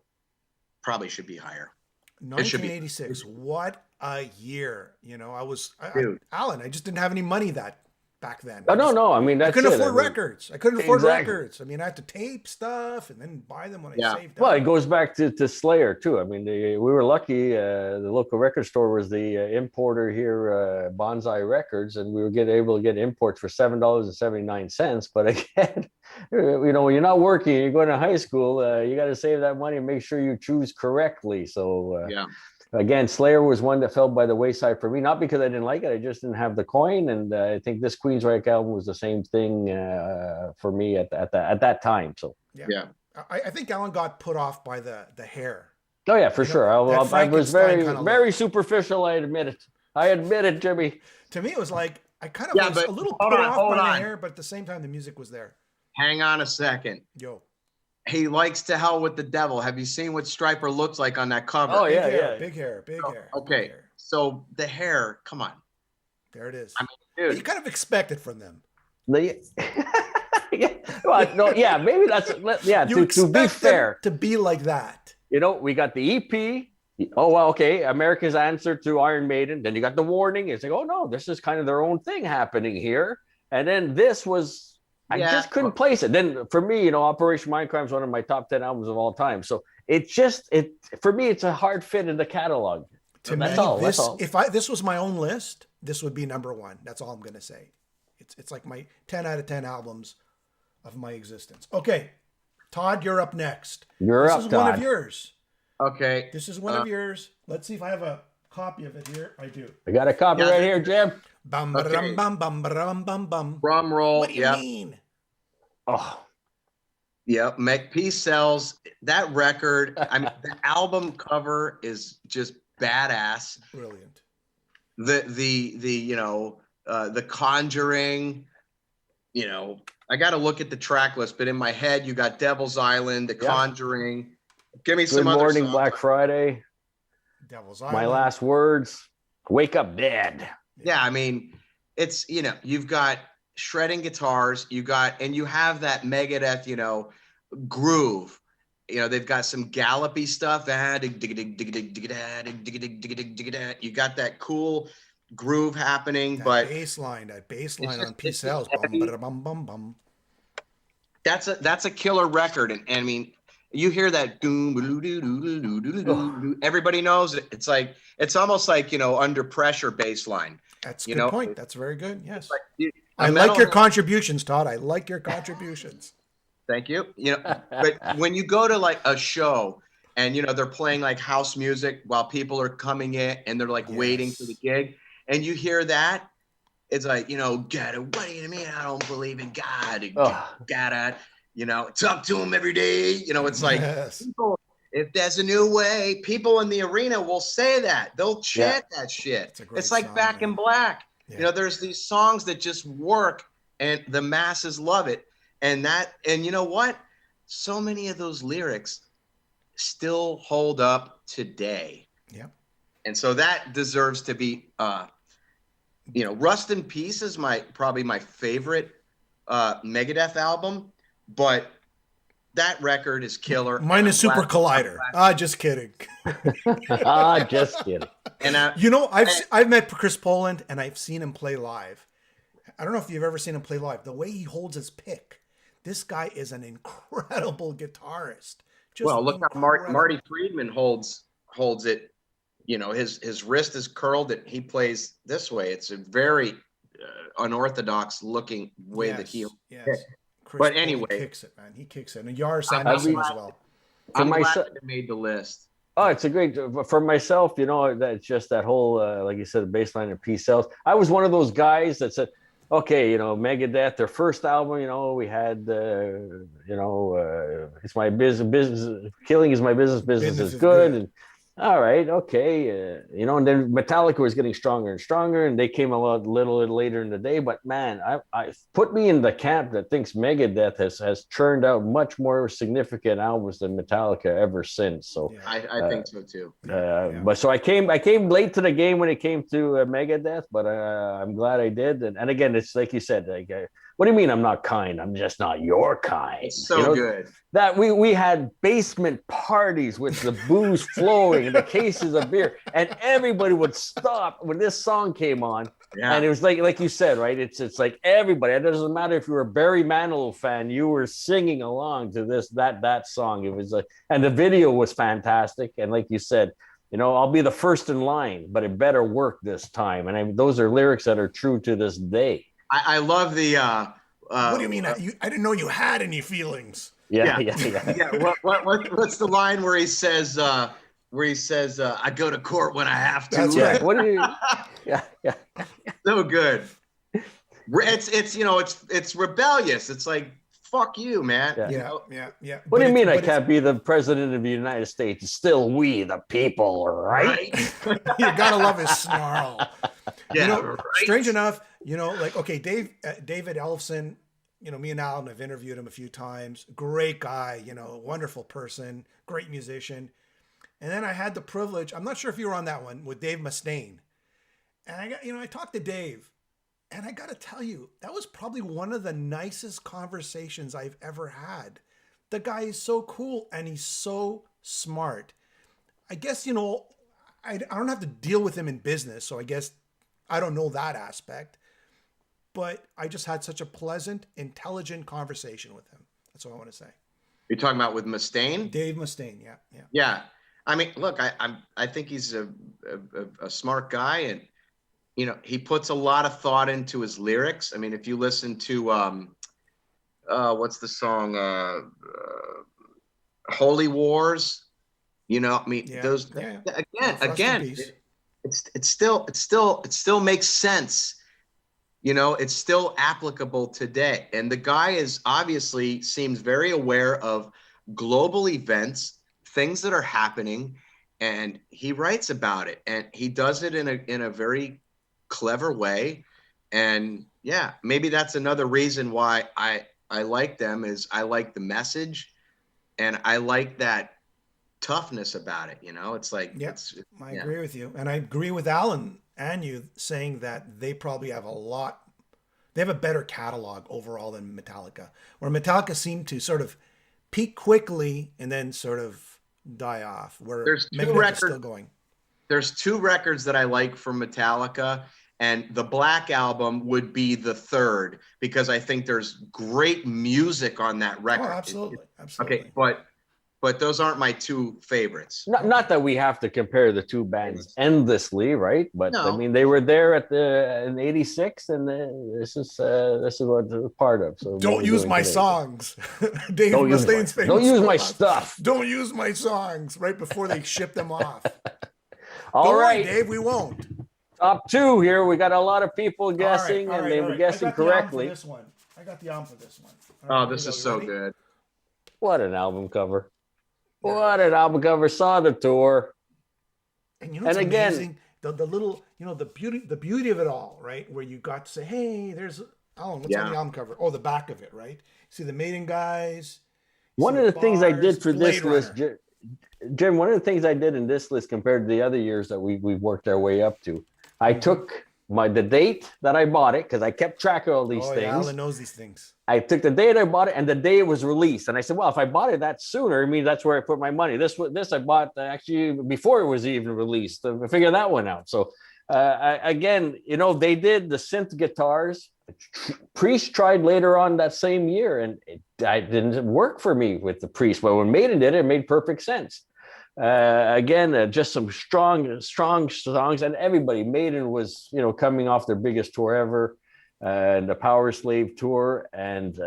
probably should be higher. 1986. What a year. You know, Dude. Alan, I just didn't have any money back then. Oh, no. I mean, that's I couldn't it. afford I mean, records. I couldn't afford Exactly. records. I mean, I had to tape stuff and then buy them when I Yeah. saved Well, up. it goes back to Slayer too. I mean, we were lucky. The local record store was the importer here, Bonsai Records, and we were able to get imports for $7.79. But again, you know, when you're not working, you're going to high school, you got to save that money and make sure you choose correctly. So Yeah. again, Slayer was one that fell by the wayside for me, not because I didn't like it, I just didn't have the coin. And I think this Queensryche album was the same thing for me at that time. So Yeah. I think Alan got put off by the hair. oh yeah, for You know, sure. that I was Frankenstein kinda look. very superficial. I admit it, Jimmy. To me, it was like I kind of Yeah, was but a little hold put on, off hold by the on. hair, but at the same time, the music was there. Hang on a second. Yo, He likes To Hell with the Devil. Have you seen what Stryper looks like on that cover? Oh, big yeah, hair, yeah. big hair, big hair. Okay. big hair. So the hair, come on. There it is. I mean, You dude. kind of expect it from them. Yeah, well, no, yeah, maybe You to expect be them fair, to be like that. you know, we got the EP. Oh well, okay, America's answer to Iron Maiden. Then you got the Warning. It's like, oh no, this is kind of their own thing happening here. And then this was, I Yeah. just couldn't place it. Then for me, you know, Operation Mindcrime is one of my top 10 albums of all time. So it for me, it's a hard fit in the catalog. To That's me, all. this That's all. if this was my own list, this would be number one. That's all I'm gonna say. It's like my 10 out of 10 albums of my existence. Okay, Todd, you're up next. You're this up, is one Todd. of yours. Okay. This is one of yours. Let's see if I have a copy of it here. I do. I got a copy Yeah, right here, Jim. Bum Okay. ba-dum, bum bum ba-dum, bum bum. Drum roll. What do you Yep. mean? Oh, Yep. McP sells that record. I mean, the album cover is just badass. Brilliant. The you know, the Conjuring, you know, I got to look at the track list, but in my head, you got Devil's Island, The Yeah. Conjuring. Give me Good some other Morning, songs. Black Friday. Devil's My Island. Last Words. Wake Up Dead. Yeah, I mean, it's, you know, you've got shredding guitars, you have that Megadeth, you know, groove. You know, they've got some gallopy stuff. You got that cool groove happening, That but bass line just- on Peace it's Cells. just Bum heavy. ba-da-bum, bum bum. that's a killer record. And I mean, you hear that everybody knows it. It's like, it's almost like, you know, Under Pressure bass line. That's a You good know, point. That's very good. Yes. Like, I like your contributions, Todd. I like your contributions. Thank you. You know, but when you go to like a show and, you know, they're playing like house music while people are coming in and they're like waiting for the gig, and you hear that, it's like, you know, God, what do you mean I don't believe in God? Oh. Gotta, you know, talk to him every day. You know, it's like Yes. people, If there's a new way, people in the arena will say that. They'll chant that shit. It's like song, Back in Black. Yeah. You know, there's these songs that just work and the masses love it. And you know what? So many of those lyrics still hold up today. Yeah. And so that deserves to be, Rust in Peace is probably my favorite Megadeth album, but that record is killer. Mine is Super Collider. Just kidding. Just kidding. And I've met Chris Poland and I've seen him play live. I don't know if you've ever seen him play live. The way he holds his pick, this guy is an incredible guitarist. Look how Marty Friedman holds it. You know, his wrist is curled. He plays this way. It's a very unorthodox looking way that he. Yes. But anyway, kicks it, man. He kicks it, and Yars Anderson as well. I'm glad it made the list. Oh, it's a great for myself. You know, that's just that whole, like you said, baseline of Peace Sells. I was one of those guys that said, okay, Megadeth, their first album, we had, it's my business, killing is my business is good. And all right, okay, and then Metallica was getting stronger and stronger, and they came a little later in the day. But man, I put me in the camp that thinks Megadeth has churned out much more significant albums than Metallica ever since. So I think so too. But so I came late to the game when it came to Megadeth, but I'm glad I did. And again, it's like you said, what do you mean I'm not kind? I'm just not your kind. It's so good. That we had basement parties with the booze flowing and the cases of beer, and everybody would stop when this song came on. Yeah. And it was like you said, right? It's like everybody. It doesn't matter if you were a Barry Manilow fan, you were singing along to that song. It was and the video was fantastic. And like you said, I'll be the first in line, but it better work this time. And those are lyrics that are true to this day. I love the. What do you mean? I didn't know you had any feelings. Yeah. What's the line where he says, I go to court when I have to? That's right. What do you? Yeah. So good. It's rebellious. It's like, fuck you, man. Yeah. What do you mean I can't be the president of the United States? Still we, the people, right? You gotta love his snarl. Yeah. Strange enough, okay, David Ellefson, me and Alan have interviewed him a few times. Great guy, wonderful person, great musician. And then I had the privilege, I'm not sure if you were on that one, with Dave Mustaine. And I talked to Dave, and I got to tell you, that was probably one of the nicest conversations I've ever had. The guy is so cool and he's so smart. I guess, I don't have to deal with him in business, so I guess I don't know that aspect. But I just had such a pleasant, intelligent conversation with him. That's what I want to say. You're talking about with Mustaine? Dave Mustaine, yeah. Yeah. I mean, look, I think he's a smart guy, and he puts a lot of thought into his lyrics. I mean, if you listen to what's the song? Holy Wars. Those again. It still makes sense. It's still applicable today. And the guy seems very aware of global events, things that are happening, and he writes about it, and he does it in a very clever way. And yeah, maybe that's another reason why I like them, is I like the message, and I like that toughness about it. It's like, I agree with you. And I agree with Alan and you saying that they probably have they have a better catalog overall than Metallica, where Metallica seemed to sort of peak quickly and then sort of die off, where there's two records still going. There's two records that I like from Metallica, and the Black Album would be the third, because I think there's great music on that record. Oh, absolutely. Okay, but those aren't my two favorites. Not that we have to compare the two bands endlessly, right? But no. I mean, they were there in '86, and this is what they're part of. So don't use my songs. Dave Mustaine's famous. Don't use my stuff. Don't use my songs right before they ship them off. All right, Dave, we won't. Top two here. We got a lot of people guessing, and they were guessing correctly. I got the album for this one. Oh, this is so good. What an album cover. What an album cover! Saw the tour. And you know And what's again, amazing? The little, the beauty of it all, right? Where you got to say, hey, there's Alan, what's on the Yeah. album cover? Oh, the back of it, right? See the Maiden guys. You see one the of the things I bars, did for Blade this list, Runner. Jim, one of the things I did in this list compared to the other years that we've worked our way up to, I took the date that I bought it, because I kept track of all these Oh, yeah, things. Alan knows these things. I took the date I bought it and the day it was released. And I said, well, if I bought it that sooner, I mean, that's where I put my money. This I bought actually before it was even released. Figure that one out. So again, they did the synth guitars. Priest tried later on that same year, and it didn't work for me with the Priest. But when Maiden did it, it made perfect sense. Again, just some strong songs, and everybody. Maiden was, coming off their biggest tour ever. The Power Slave tour, and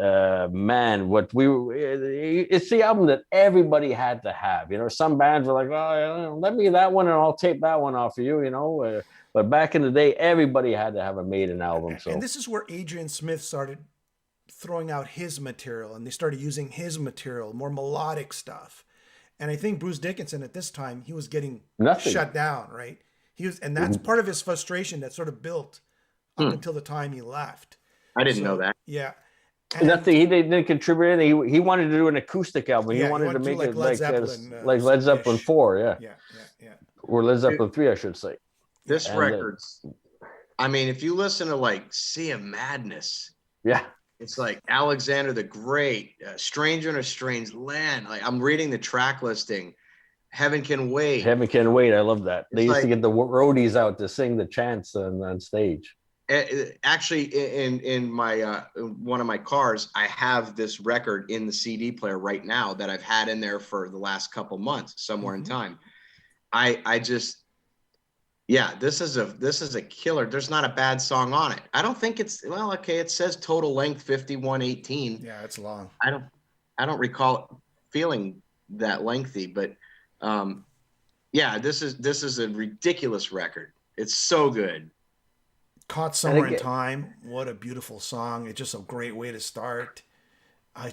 man, it's the album that everybody had to have. Some bands were like, oh, let me that one and I'll tape that one off of you. But back in the day, everybody had to have a Maiden album. So, and this is where Adrian Smith started throwing out his material, and they started using his material, more melodic stuff. And I think Bruce Dickinson at this time, he was getting shut down, right? And that's part of his frustration that sort of built up until the time he left. I didn't know that. Yeah. And nothing. He didn't contribute anything. He wanted to do an acoustic album. Yeah, he wanted to make it Led Zeppelin, like Led Zeppelin 4, yeah, or Led Zeppelin 3, I should say. This record's, I mean, if you listen to like Sea of Madness, it's like Alexander the Great, Stranger in a Strange Land. Like, I'm reading the track listing. Heaven Can Wait. Heaven Can Wait. I love that. They used to get the roadies out to sing the chants on stage. Actually, in my one of my cars, I have this record in the CD player right now that I've had in there for the last couple months, somewhere in time. I just, this is a killer. There's not a bad song on it. I don't think it's, well, okay, it says total length 51:18. Yeah, it's long. I don't recall feeling that lengthy, but this is a ridiculous record. It's so good. Caught Somewhere in Time. What a beautiful song. It's just a great way to start.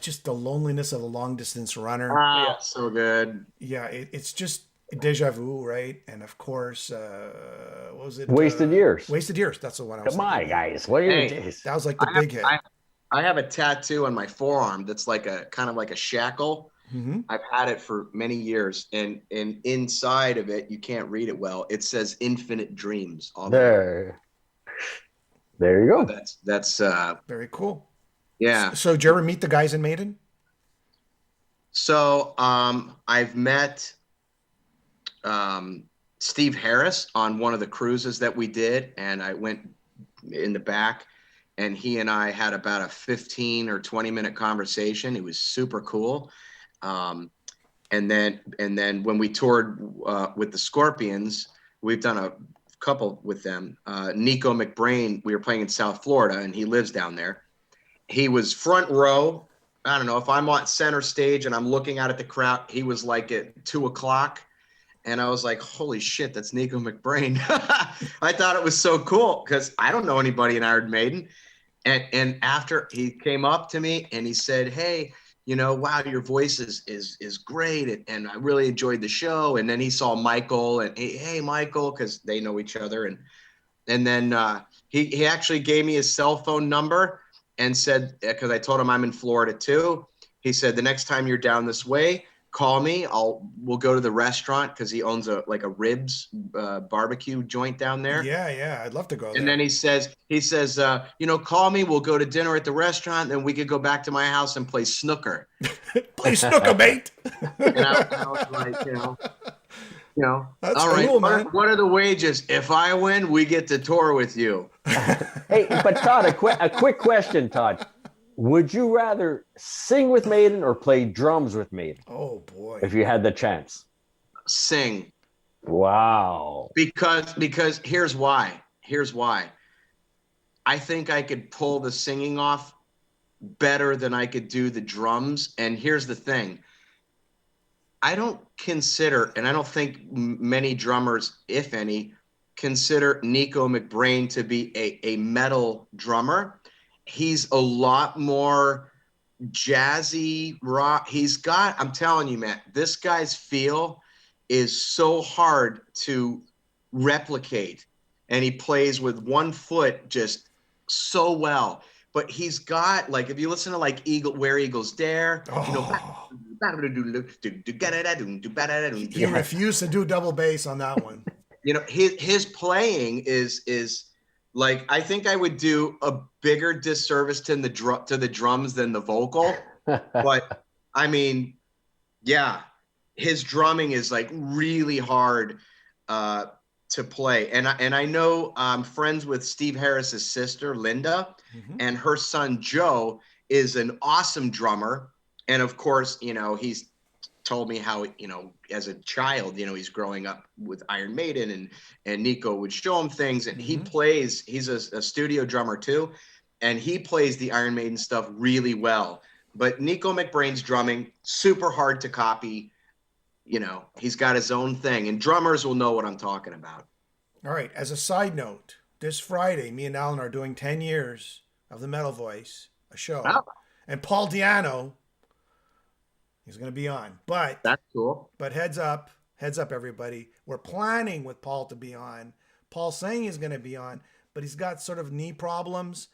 Just the loneliness of a long distance runner. So good. Yeah, it's just deja vu, right? And of course, what was it? Wasted Years. Wasted Years. That's the one I was thinking. Come on, guys. What are you doing? That was like the big hit. I have a tattoo on my forearm that's like a kind of like a shackle. I've had it for many years, and inside of it, you can't read it well. It says Infinite Dreams on there. There you go. That's very cool. Yeah. So did you ever meet the guys in Maiden? So I've met Steve Harris on one of the cruises that we did, and I went in the back, and he and I had about a 15 or 20-minute conversation. It was super cool. And then when we toured with the Scorpions, we've done a couple with them. Nico McBrain, we were playing in South Florida, and he lives down there. He was front row. I don't know if I'm on center stage and I'm looking out at the crowd. He was like at 2:00, and I was like, "Holy shit, that's Nico McBrain!" I thought it was so cool because I don't know anybody in Iron Maiden. And after he came up to me and he said, "Hey, wow, your voice is great, and I really enjoyed the show." And then he saw Michael, and hey, Michael, because they know each other, and then he actually gave me his cell phone number and said, because I told him I'm in Florida too. He said, the next time you're down this way, call me. We'll go to the restaurant, because he owns a ribs barbecue joint down there. Yeah, I'd love to go there. And then he says, call me. We'll go to dinner at the restaurant, then we could go back to my house and play snooker. Play snooker, mate. And I was like, that's all right. cool, man. What are the wages? If I win, we get to tour with you. Hey, but Todd, a quick question, Todd. Would you rather sing with Maiden or play drums with Maiden? Oh boy! If you had the chance, sing. Wow. Because here's why. I think I could pull the singing off better than I could do the drums. And here's the thing. I don't consider, and I don't think many drummers, if any, consider Nico McBrain to be a metal drummer. He's a lot more jazzy rock. I'm telling you, man, this guy's feel is so hard to replicate. And he plays with one foot just so well. But he's got, like, if you listen to like Where Eagles Dare, you know, he refused to do double bass on that one. You know, his playing is like, I think I would do a bigger disservice to the drums than the vocal. But I mean, yeah, his drumming is like really hard to play. And I know I'm friends with Steve Harris's sister, Linda, and her son, Joe, is an awesome drummer. And of course, you know, he's told me how, you know, as a child, you know, he's growing up with Iron Maiden and Nico would show him things, and he's a studio drummer too. And he plays the Iron Maiden stuff really well. But Nico McBrain's drumming, super hard to copy. You know, he's got his own thing, and drummers will know what I'm talking about. All right. As a side note, this Friday, me and Alan are doing 10 years of the Metal Voice, a show. Oh. And Paul Di'Anno, he's going to be on. But that's cool. But heads up, everybody. We're planning with Paul to be on. Paul's saying he's going to be on, but he's got sort of knee problems.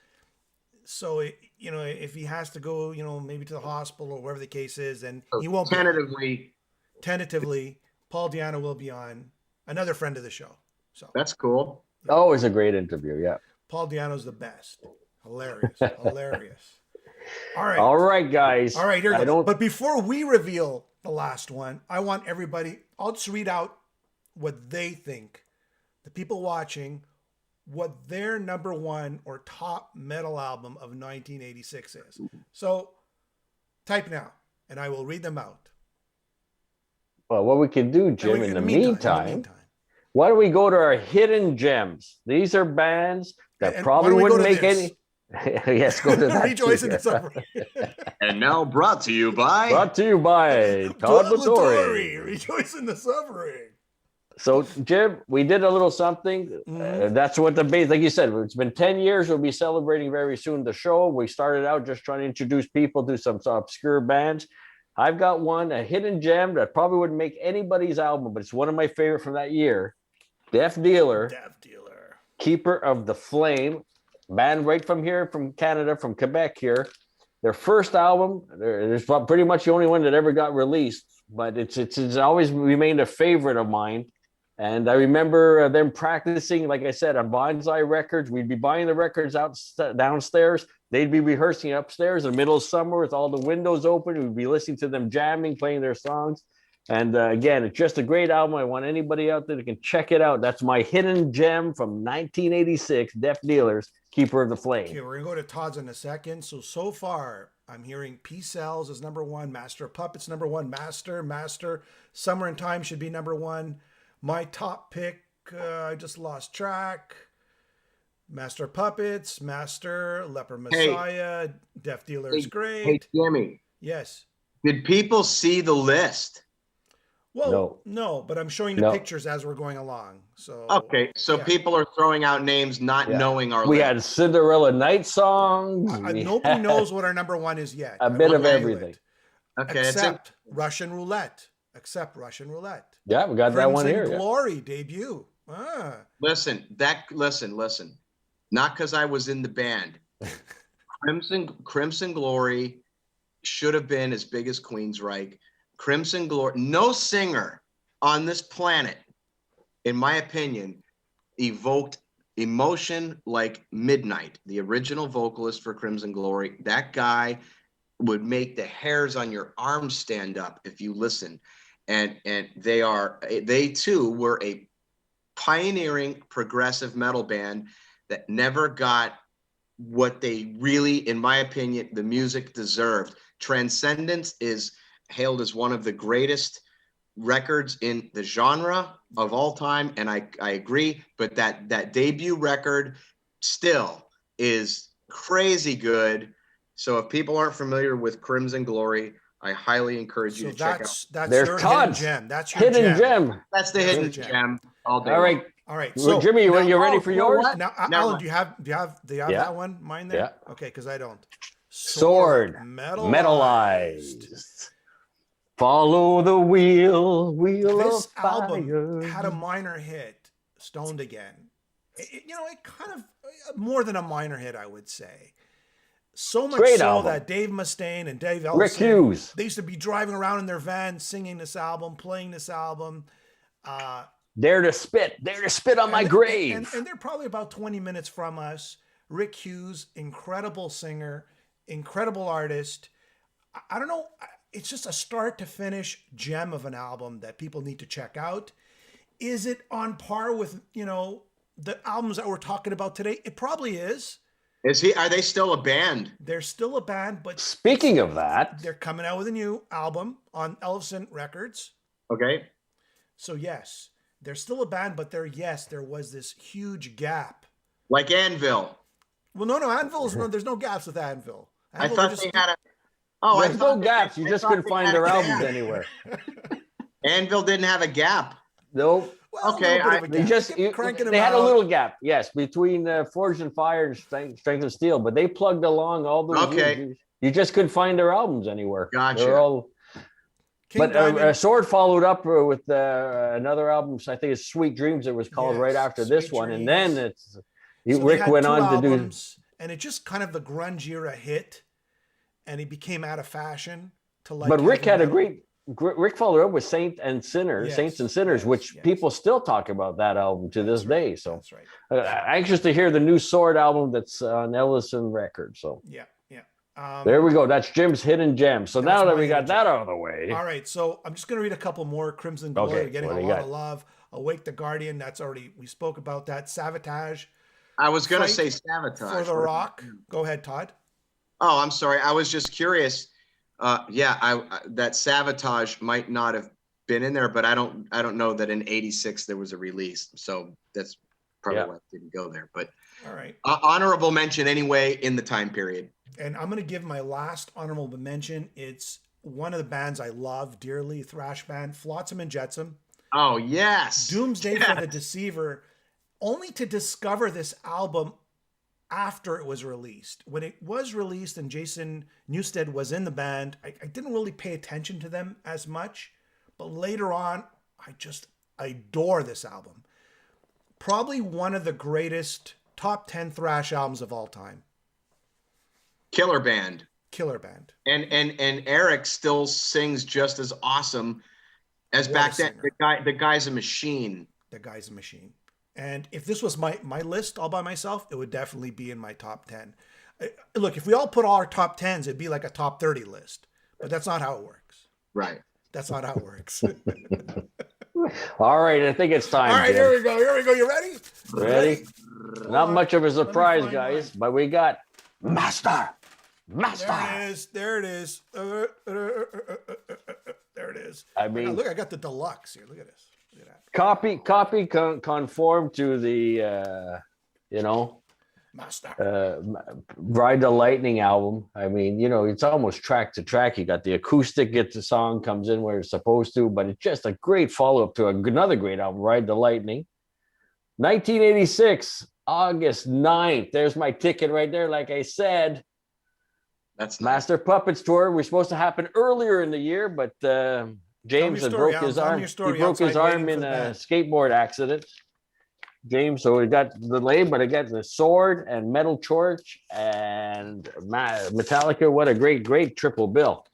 So, you know, if he has to go, you know, maybe to the hospital or wherever the case is, then he won't tentatively. Tentatively, Paul Di'Anno will be on, another friend of the show. So that's cool. Always a great interview. Yeah. Paul Di'Anno's the best. Hilarious. Hilarious. All right, guys. All right, here we go. But before we reveal the last one, I want everybody, I'll just read out what they think, the people watching, what their number one or top metal album of 1986 is. So type now, and I will read them out. Well, what we can do, Jim, in the meantime, why don't we go to our hidden gems? These are bands that probably wouldn't make any. Yes, go to that. Rejoice in the suffering. And now brought to you by Todd LaTorre. Rejoice in the suffering. So, Jim, we did a little something. That's what the base, like you said, it's been 10 years. We'll be celebrating very soon the show. We started out just trying to introduce people to some obscure bands. I've got one, a hidden gem that probably wouldn't make anybody's album, but it's one of my favorite from that year. Deaf Dealer. Keeper of the Flame. Band right from here, from Canada, from Quebec here. Their first album, it's pretty much the only one that ever got released, but it's always remained a favorite of mine. And I remember them practicing, like I said, on Bonsai Records. We'd be buying the records downstairs. They'd be rehearsing upstairs in the middle of summer with all the windows open. We'd be listening to them jamming, playing their songs. And again, it's just a great album. I want anybody out there that can check it out. That's my hidden gem from 1986, Deaf Dealers, Keeper of the Flame. Okay, we're going to go to Todd's in a second. So far, I'm hearing Peace Cells is number one, Master of Puppets number one, Master, Summer in Time should be number one. My top pick, I just lost track. Master of Puppets, Master, Leper Messiah, Deaf Dealer is great. Hey, Jimmy. Yes. Did people see the list? Well, no, but I'm showing the pictures as we're going along. So okay, so people are throwing out names not knowing our list. We had Cinderella Night songs. Nobody knows what our number one is yet. A bit of everything. Okay, except Russian Roulette. Yeah, we got that one here. Glory debut. Listen. Not because I was in the band. Crimson Glory should have been as big as Queensryche. Crimson Glory, no singer on this planet, in my opinion, evoked emotion like Midnight, the original vocalist for Crimson Glory. That guy would make the hairs on your arms stand up if you listen. And they too were a pioneering progressive metal band that never got what they really, in my opinion, the music deserved. Transcendence is hailed as one of the greatest records in the genre of all time, and I agree, but that debut record still is crazy good. So if people aren't familiar with Crimson Glory, I highly encourage you to check out. That's your hidden gem. That's your hidden gem. That's the hidden gem. All right. So Jimmy, you ready for yours? Now, Alan, do you have that one? Mine there? Yeah. Okay, because I don't. Sword, metalized. Follow the wheel This of fire. album had a minor hit, Stoned Again. It kind of more than a minor hit, I would say. So much Great so album. that Dave Mustaine and Dave Rick Ellison, Hughes. they used to be driving around in their van singing this album, playing this album. Dare to spit on my grave. And they're probably about 20 minutes from us. Rick Hughes, incredible singer, incredible artist. I don't know. It's just a start to finish gem of an album that people need to check out. Is it on par with, the albums that we're talking about today? It probably is. Are they still a band? They're still a band, but speaking of that, they're coming out with a new album on Elephant Records. Okay. So yes, they're still a band, but there was this huge gap. Like Anvil. Well, no, Anvil's there's no gaps with Anvil. I thought they had a. Oh, there's no gaps. You just couldn't find their albums anywhere. Anvil didn't have a gap. Nope. Well, okay, they had a little gap, yes, between Forged in Fire and Strength of Steel, but they plugged along all those years. You just couldn't find their albums anywhere. Gotcha. Sword followed up with another album. So I think it's Sweet Dreams. It was called right after this one, and then Rick went on to do, and it just kind of the grunge era hit, and he became out of fashion to like. But Rick had Rick followed up with Saints and Sinners, which people still talk about that album to this day. So that's right. Anxious to hear the new Sword album that's on Ellison Records. So yeah. There we go. That's Jim's hidden gem. So now that we got that out of the way. All right. So I'm just going to read a couple more. Crimson Glory, getting a lot of love. Awake the Guardian. We spoke about that. Sabotage. I was going to say Sabotage. For the Rock. Go ahead, Todd. Oh, I'm sorry. I was just curious. That Sabotage might not have been in there, but I don't know that in '86 there was a release. So that's probably why it didn't go there. But all right. Honorable mention anyway in the time period. And I'm going to give my last honorable mention. It's one of the bands I love dearly, thrash band, Flotsam and Jetsam. Oh, yes. Doomsday for the Deceiver, only to discover this album after it was released. When it was released and Jason Newsted was in the band, I didn't really pay attention to them as much. But later on, I just adore this album. Probably one of the greatest top 10 thrash albums of all time. Killer band. And Eric still sings just as awesome as back then. The guy's a machine. And if this was my list all by myself, it would definitely be in my top 10. Look, if we all put all our top 10s, it'd be like a top 30 list. But that's not how it works. Right. That's not how it works. All right, I think it's time. All right, Jim. here we go. You ready? Ready? Not much of a surprise, guys, but we got Master. There it is. There it is. I mean, look, I got the deluxe here. Look at this. Look at that. Copy conform to the, Master. Ride the Lightning album. I mean, it's almost track to track. You got the acoustic, the song comes in where it's supposed to, but it's just a great follow-up to another great album, Ride the Lightning. 1986, August 9th. There's my ticket right there. Like I said, that's Master Puppets tour. We're supposed to happen earlier in the year, but James broke his arm. He broke his arm in a skateboard accident. James, so we got delayed, but I got the Sword and Metal Church and Metallica. What a great triple bill.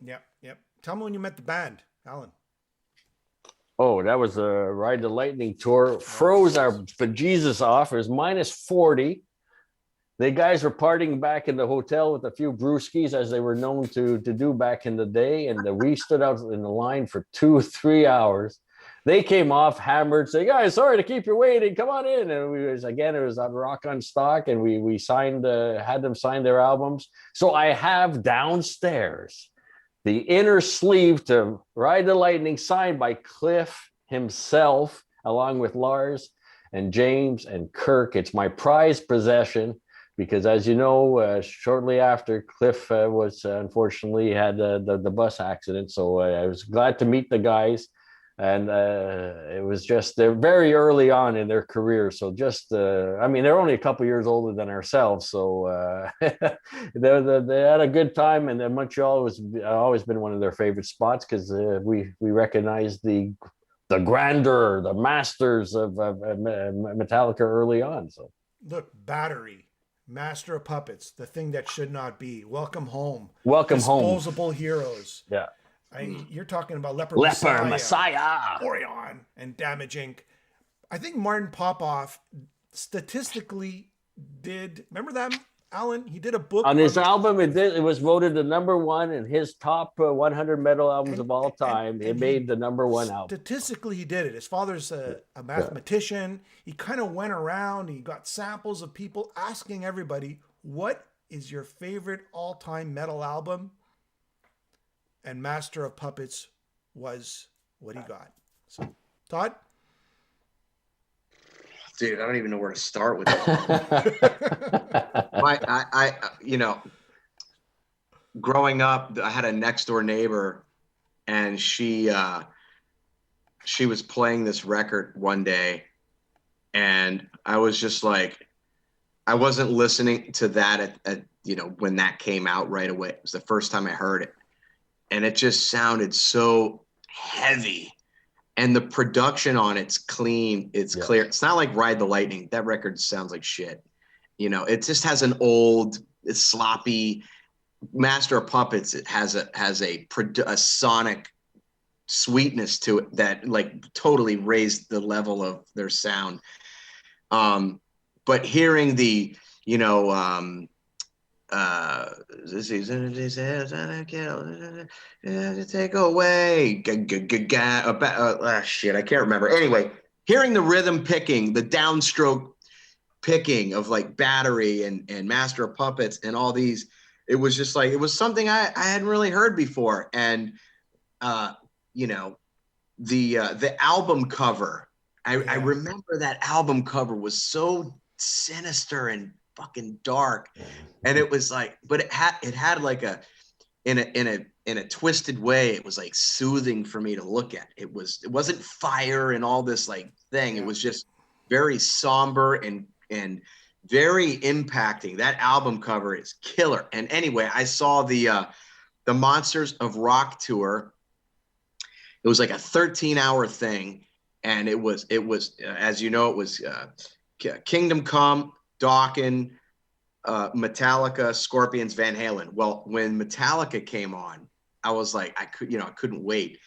Yep. Tell me when you met the band, Alan. Oh, that was a Ride the Lightning tour. Froze our bejesus off. It was minus 40. The guys were partying back in the hotel with a few brewskis, as they were known to do back in the day. And we stood out in the line for 2-3 hours. They came off hammered, saying, "Guys, sorry to keep you waiting. Come on in." And it was on Rock on Stock, and we signed, had them sign their albums. So I have downstairs the inner sleeve to Ride the Lightning, signed by Cliff himself, along with Lars and James and Kirk. It's my prized possession. Because as you know, shortly after, Cliff was unfortunately had the bus accident. So I was glad to meet the guys. And it was just, they're very early on in their career. So just, I mean, they're only a couple years older than ourselves. So they had a good time. And then Montreal was always been one of their favorite spots because we recognized the grandeur, the masters of Metallica early on. So Look, Battery, Master of Puppets, The Thing That Should Not Be, Welcome Home, welcome home. Disposable Heroes. Yeah. You're talking about Leper Messiah. Orion, and Damage Inc. I think Martin Popoff statistically did. Remember that, Alan? He did a book on his album. It was voted the #1 in his top 100 metal albums of all time. It made the #1 album. Statistically, he did it. His father's a mathematician. He kind of went around. He got samples of people asking everybody, "What is your favorite all-time metal album?" And Master of Puppets was what he got. So, Todd? Dude, I don't even know where to start with that. I growing up, I had a next door neighbor, and she was playing this record one day, and I was just like, I wasn't listening to that at when that came out right away. It was the first time I heard it. And it just sounded so heavy. And the production on it's clean. It's clear. It's not like Ride the Lightning. That record sounds like shit. It just has an old, it's sloppy. Master of Puppets, it has a sonic sweetness to it that like totally raised the level of their sound. But hearing the, this season take away shit, I can't remember. Anyway, hearing the rhythm picking, the downstroke picking of like Battery and Master of Puppets and all these, it was just like, it was something I hadn't really heard before. And the album cover, I remember that album cover was so sinister and fucking dark, and it was like, but it had like in a twisted way, it was like soothing for me to look at. It wasn't fire and all this like thing. It was just very somber and very impacting. That album cover is killer. And anyway, I saw the Monsters of Rock tour. It was like a 13-hour thing, and it was as you know, it was Kingdom Come, Dokken, Metallica, Scorpions, Van Halen. Well, when Metallica came on, I was like, I couldn't wait.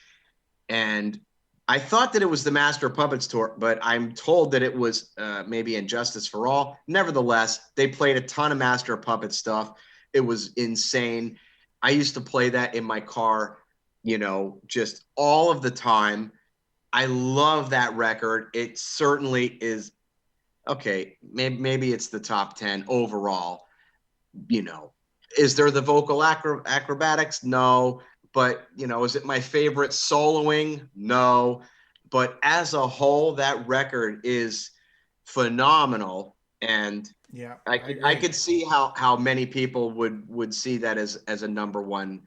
And I thought that it was the Master of Puppets tour, but I'm told that it was maybe Injustice for All. Nevertheless, they played a ton of Master of Puppets stuff. It was insane. I used to play that in my car, just all of the time. I love that record. It certainly is. Okay, maybe it's the top 10 overall. Is there the vocal acrobatics? No. But, is it my favorite soloing? No. But as a whole, that record is phenomenal. And I could see how many people would see that as a #1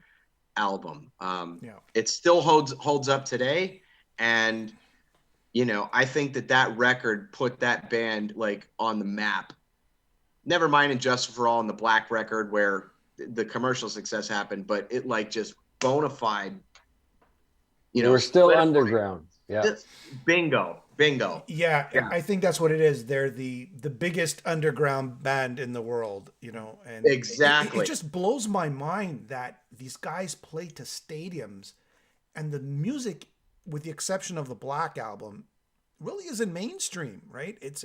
album. It still holds up today. And I think that record put that band like on the map. Never mind Injustice for All and the Black Record where the commercial success happened, but it like just bona fide. We're still underground. Yeah. Bingo. Yeah, I think that's what it is. They're the biggest underground band in the world, and exactly. It just blows my mind that these guys play to stadiums, and the music, with the exception of the Black album, really isn't mainstream, right? It's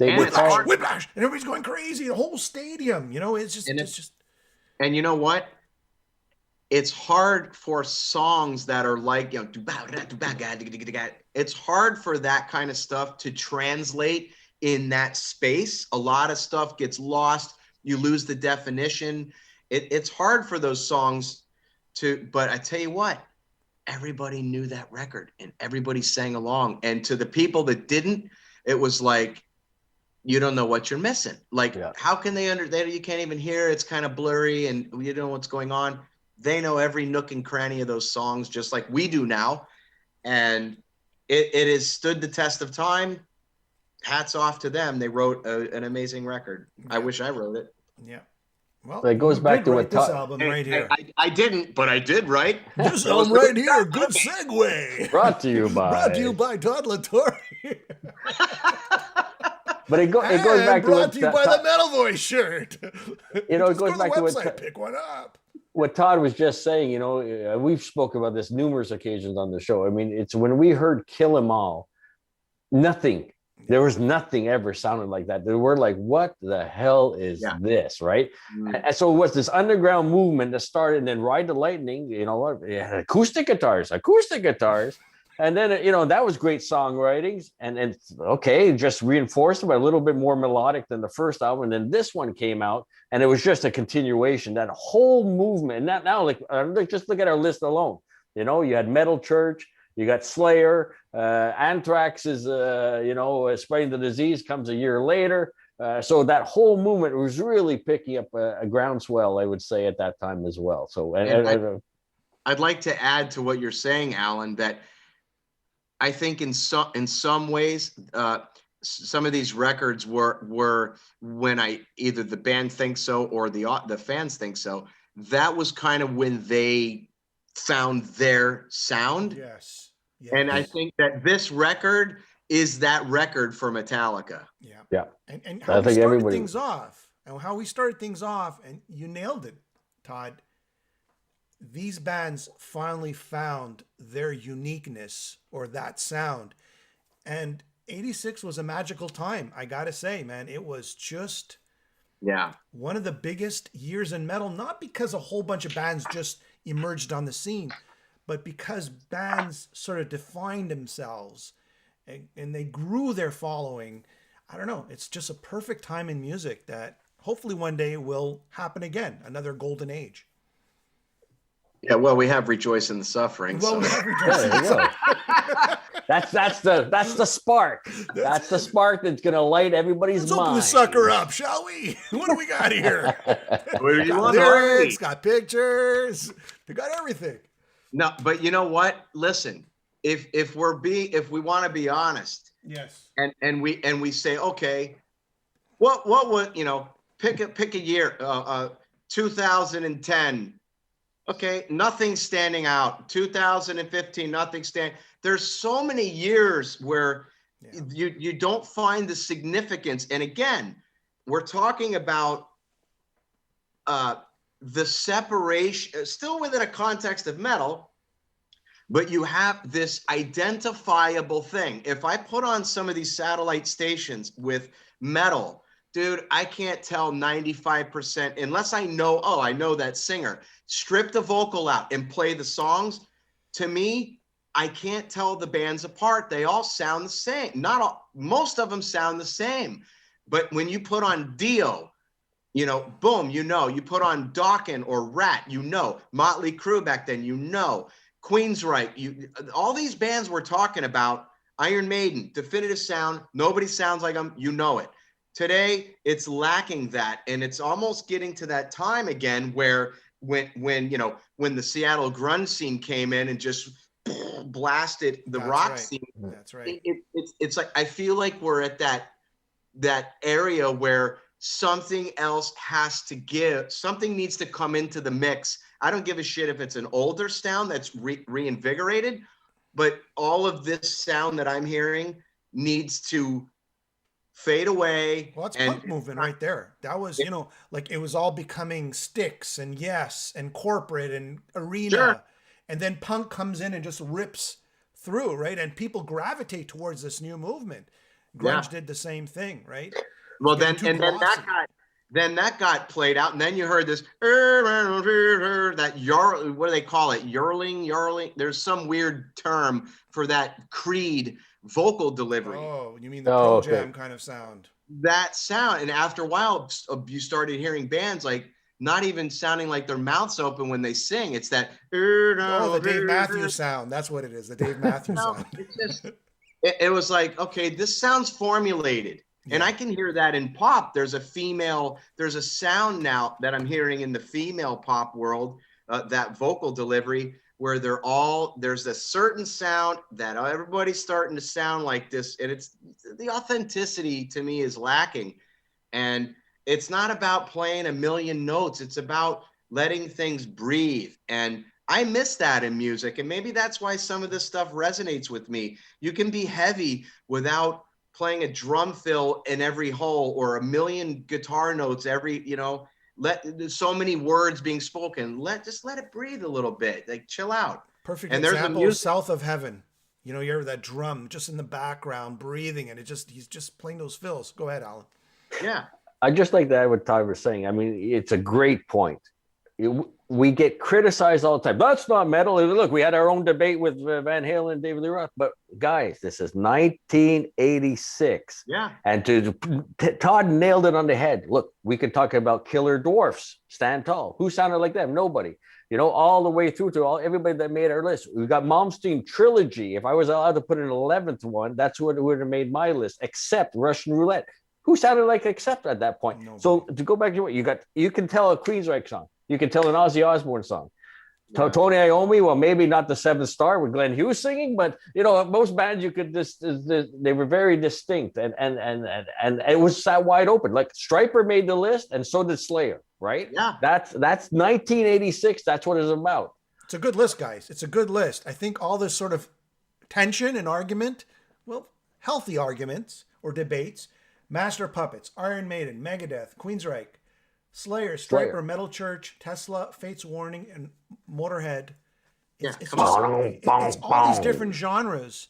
whiplash, and everybody's going crazy. The whole stadium, it's just. And you know what? It's hard for songs that are like, it's hard for that kind of stuff to translate in that space. A lot of stuff gets lost. You lose the definition. It's hard for those songs but I tell you what, everybody knew that record and everybody sang along. And to the people that didn't, it was like, you don't know what you're missing. Like, how can they understand? You can't even hear. It's kind of blurry and you don't know what's going on. They know every nook and cranny of those songs, just like we do now. and it has stood the test of time. Hats off to them. They wrote an amazing record. I wish I wrote it. Yeah. Well, It goes you back did to write what this Todd- album Hey, right here. I didn't, but I did, right? This That was album right the- here, good segue. Brought to you Brought to you by. by Todd LaTorre. But it goes And back to brought what to you by the Metal Voice shirt. You know, it Just goes go to back the to what website, pick one up. Todd was just saying. You know, we've spoken about this numerous occasions on the show. I mean, it's when we heard "Kill 'Em All," nothing. There was nothing ever sounded like that. They were like, "What the hell is this?" Right? And so it was this underground movement that started, and then Ride the Lightning. You know, acoustic guitars, and then that was great songwriting, and okay, just reinforced by a little bit more melodic than the first album. And then this one came out, and it was just a continuation. That whole movement, and that now, like just look at our list alone. You know, you had Metal Church. You got Slayer, Anthrax is, spreading the disease comes a year later. So that whole movement was really picking up a groundswell, I would say, at that time as well. So I'd like to add to what you're saying, Alan, that I think in some ways, some of these records were when either the band thinks so or the fans think so. That was kind of when they found their sound. Yes. And I think that this record is that record for Metallica. Yeah. And how we started things off, and you nailed it, Todd. These bands finally found their uniqueness or that sound. And 86 was a magical time. I got to say, man, it was just one of the biggest years in metal, not because a whole bunch of bands just emerged on the scene, but because bands sort of defined themselves and they grew their following. I don't know. It's just a perfect time in music that hopefully one day will happen again. Another golden age. Yeah, well, we have Rejoice in the Suffering. Well, So. we have Rejoice in the Suffering. That's the spark. That's the spark that's gonna light everybody's Let's mind. open the sucker up, shall we? What do we got here? What do you got want? lyrics, got pictures, we got everything. No, but you know what? Listen, if we want to be honest, yes, and we say, okay, what would pick a year, 2010. Okay, nothing's standing out. 2015, nothing standing. There's so many years where you don't find the significance. And again, we're talking about the separation, still within a context of metal, but you have this identifiable thing. If I put on some of these satellite stations with metal, dude, I can't tell 95% unless I know that singer. Strip the vocal out and play the songs. To me, I can't tell the bands apart. They all sound the same. Most of them sound the same. But when you put on Dio, boom, you put on Dokken or Rat, Motley Crue back then, Queensryche, all these bands we're talking about, Iron Maiden, definitive sound, nobody sounds like them, it. Today, it's lacking that, and it's almost getting to that time again where when the Seattle grunge scene came in and just blasted the rock scene. That's right. It's like I feel like we're at that area where something else has to give. Something needs to come into the mix. I don't give a shit if it's an older sound that's reinvigorated, but all of this sound that I'm hearing needs to fade away. Well, that's punk movement right there. That was, like it was all becoming Styx and Yes and Corporate and Arena. Sure. And then punk comes in and just rips through, right? And people gravitate towards this new movement. Grunge did the same thing, right? Well, then that got played out, and then you heard this that what do they call it? Yarling. There's some weird term for that Creed vocal delivery. Oh, you mean the Pearl Jam kind of sound? That sound, and after a while, you started hearing bands like not even sounding like their mouths open when they sing. It's that the Dave Matthews sound. That's what it is. The Dave Matthews sound. It's just it was like, okay, this sounds formulated. And I can hear that in pop. There's a sound now that I'm hearing in the female pop world, that vocal delivery where there's a certain sound that everybody's starting to sound like this, and it's the authenticity to me is lacking. And it's not about playing a million notes. It's about letting things breathe. And I miss that in music. And maybe that's why some of this stuff resonates with me. You can be heavy without playing a drum fill in every hole or a million guitar notes every, there's so many words being spoken. Just let it breathe a little bit. Like, chill out. Perfect And there's example of South of Heaven. You hear that drum just in the background breathing, and he's just playing those fills. Go ahead, Alan. Yeah. I just like that what Todd was saying. I mean, it's a great point. We get criticized all the time. That's not metal. Look, we had our own debate with Van Halen and David Lee Roth. But guys, this is 1986. Yeah. And Todd nailed it on the head. Look, we could talk about Killer Dwarfs, Stand Tall. Who sounded like them? Nobody. All the way through to everybody that made our list. We got Malmsteen Trilogy. If I was allowed to put an 11th one, that's what would have made my list, except Russian Roulette. Who sounded like Accept at that point? Nobody. So to go back to what you can tell a Queensryche song. You can tell an Ozzy Osbourne song. Yeah. Tony Iommi, well, maybe not the Seventh Star with Glenn Hughes singing, but most bands you could they were very distinct and it was that wide open. Like Stryper made the list, and so did Slayer, right? Yeah. That's 1986. That's what it's about. It's a good list, guys. It's a good list. I think all this sort of tension and argument, well, healthy arguments or debates. Master Puppets, Iron Maiden, Megadeth, Queensryche, Slayer, Stryper, Metal Church, Tesla, Fate's Warning, and Motorhead. It's all these different genres.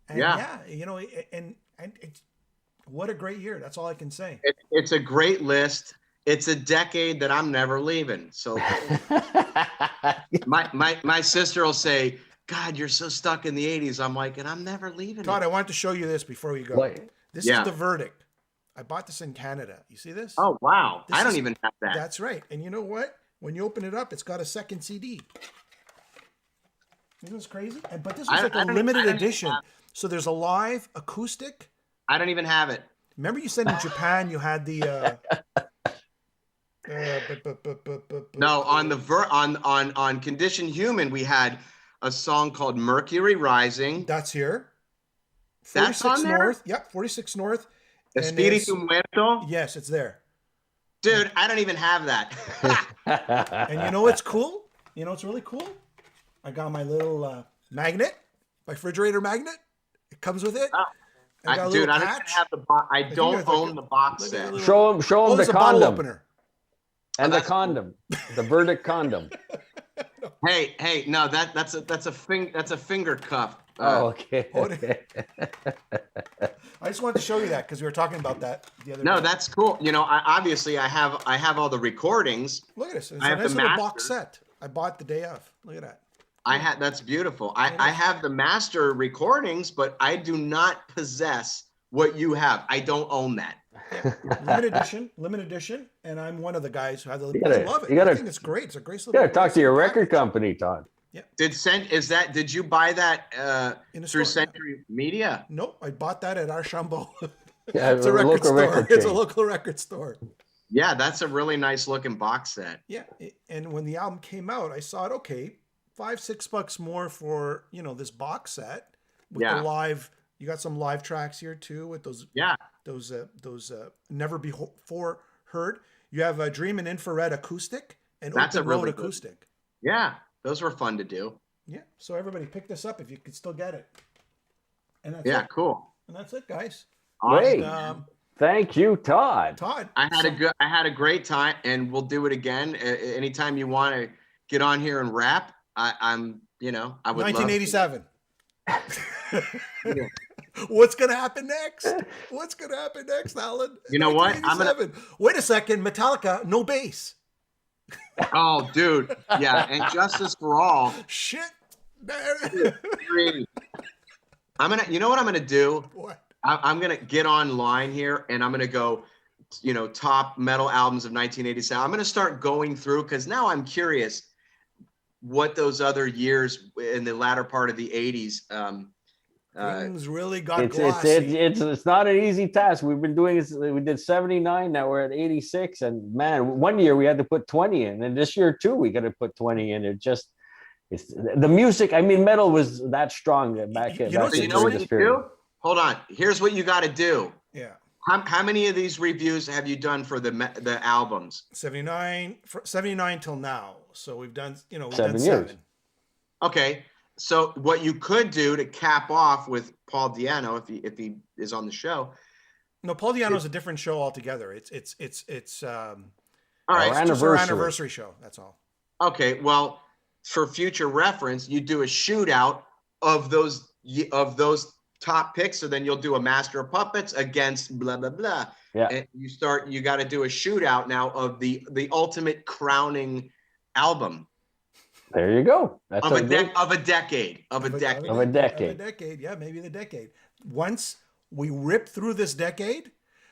And and it's, what a great year. That's all I can say. It's a great list. It's a decade that I'm never leaving. So my sister will say, God, you're so stuck in the 80s. I'm like, and I'm never leaving. Todd, I wanted to show you this before we go. This is The Verdict. I bought this in Canada. You see this? Oh, wow. I don't even have that. That's right. And you know what? When you open it up, it's got a second CD. Isn't this crazy? But this was like a limited edition. So there's a live acoustic. I don't even have it. Remember you said in Japan you had the... No, on Condition Human, we had a song called Mercury Rising. That's here. 46 That's on there? North. Yep, 46 North. Espiritu Muerto? Yes, it's there. Dude, I don't even have that. And you know what's cool? You know what's really cool? I got my little magnet, my refrigerator magnet. It comes with it. Oh. I don't even have the box. I don't own the box set. Show them the condom. Opener. And the condom. The Verdict condom. Hey, no, that's a finger cuff. Okay. I just wanted to show you that because we were talking about that the other day. No, that's cool. I have all the recordings. Look at this. It's a nice little box set. I bought the day of. Look at that. That's beautiful. I have the master recordings, but I do not possess what you have. I don't own that. Yeah. Limited edition, and I'm one of the guys who have the limited. I love it. I think it's great. It's a great little. You gotta talk to your record company, Todd. Yeah. Did you buy that through Century Media? Nope, I bought that at Archambault. Yeah, it's a record store. It's a local record store. Yeah, that's a really nice looking box set. Yeah, and when the album came out, I saw it. Okay, $5-6 more for this box set with the live. You got some live tracks here too with those. Yeah. Those never before heard. You have a Dream and Infrared acoustic and that's Open a really Road acoustic. Good. Yeah, those were fun to do. Yeah, so everybody pick this up if you could still get it. And that's it. Cool. And that's it, guys. Great. Thank you, Todd. I had a great time, and we'll do it again anytime you want to get on here and rap. I would 1987. What's gonna happen next? Alan? You know what? Wait a second. Metallica, no bass. Oh, dude. Yeah, and Justice for All. Shit. You know what I'm gonna do? What? I'm gonna get online here, and I'm gonna go, top metal albums of 1987. I'm gonna start going through because now I'm curious what those other years in the latter part of the 80s. Things really got glossy. It's not an easy task. We've been doing this. We did 79. Now we're at 86. And man, one year we had to put 20 in, and this year too we got to put 20 in. It's the music. I mean, metal was that strong back. You know back So you in know during what this you period. do? Hold on. Here's what you got to do. Yeah. How many of these reviews have you done for the albums? 79 till now. So we've done, we've done 7 years. 7. Okay. So what you could do to cap off with Paul Diano, if he is on the show. No, Paul Diano's a different show altogether. It's All Our right. it's just our anniversary. anniversary show. That's all. Okay. Well, for future reference, you do a shootout of those top picks. So then you'll do a Master of Puppets against blah blah blah. Yeah. And you got to do a shootout now of the ultimate crowning album There you go. That's of a great- decade. Of a decade. Of a decade. Yeah, maybe the decade. Once we rip through this decade,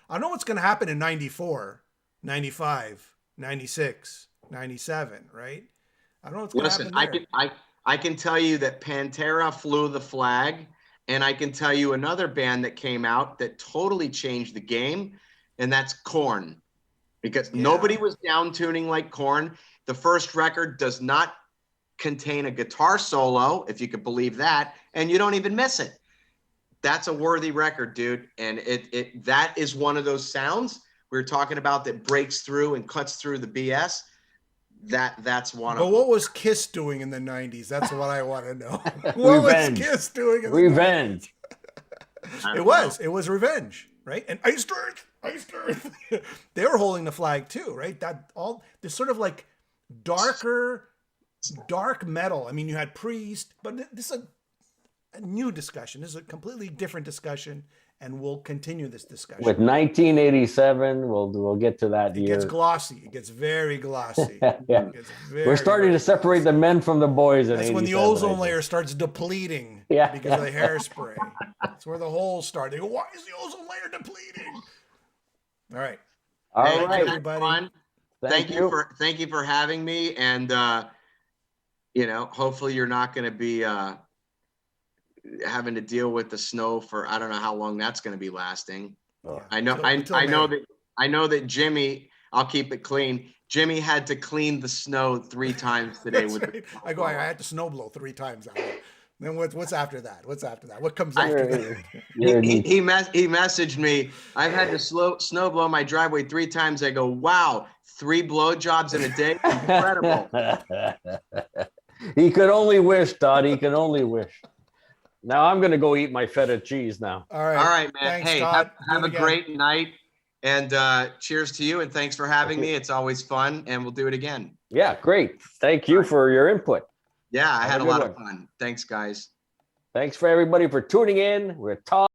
I know what's going to happen in 94, 95, 96, 97, right? I don't know what's going to Listen, happen there. I can tell you that Pantera flew the flag, and I can tell you another band that came out that totally changed the game, and that's Korn. Because nobody was down tuning like Korn. The first record does not contain a guitar solo, if you could believe that, and you don't even miss it. That's a worthy record, dude. And that is one of those sounds we were talking about that breaks through and cuts through the BS. That's one of But them. what was Kiss doing in the 90s? That's what I want to know. What Revenge. was Kiss doing in the Revenge. 90s? It was Revenge, right? And Iced Earth. They were holding the flag too, right? This sort of like dark metal. I mean, you had Priest, but this is a new discussion. This is a completely different discussion, and we'll continue this discussion. With 1987, we'll get to that It year. gets glossy. It gets very glossy. Yeah. It gets very, We're starting very to separate the men from the boys. In That's when the 87, I ozone think. layer starts depleting Yeah. because of the hairspray. That's where the holes start. They go, why is the ozone layer depleting? All right. All Hey, right. everybody. fun. Thank you for having me. And hopefully you're not going to be having to deal with the snow for I don't know how long that's going to be lasting. Oh. I know that Jimmy, I'll keep it clean. Jimmy had to clean the snow 3 times today That's with right. I had to snow blow 3 times out. Then what's after that? What comes after that? He messaged me. I've had to snow blow my driveway 3 times. I go, wow, 3 blowjobs in a day, incredible. He could only wish, Todd. He can only wish. Now I'm going to go eat my feta cheese now. All right. All right, man. Thanks, Hey, Todd. have Do a it again. great night. And cheers to you. And thanks for having me. It's always fun. And we'll do it again. Yeah, great. Thank you for your input. Yeah, I Have had a a good lot one. of fun. Thanks, guys. Thanks for everybody for tuning in. We're Todd.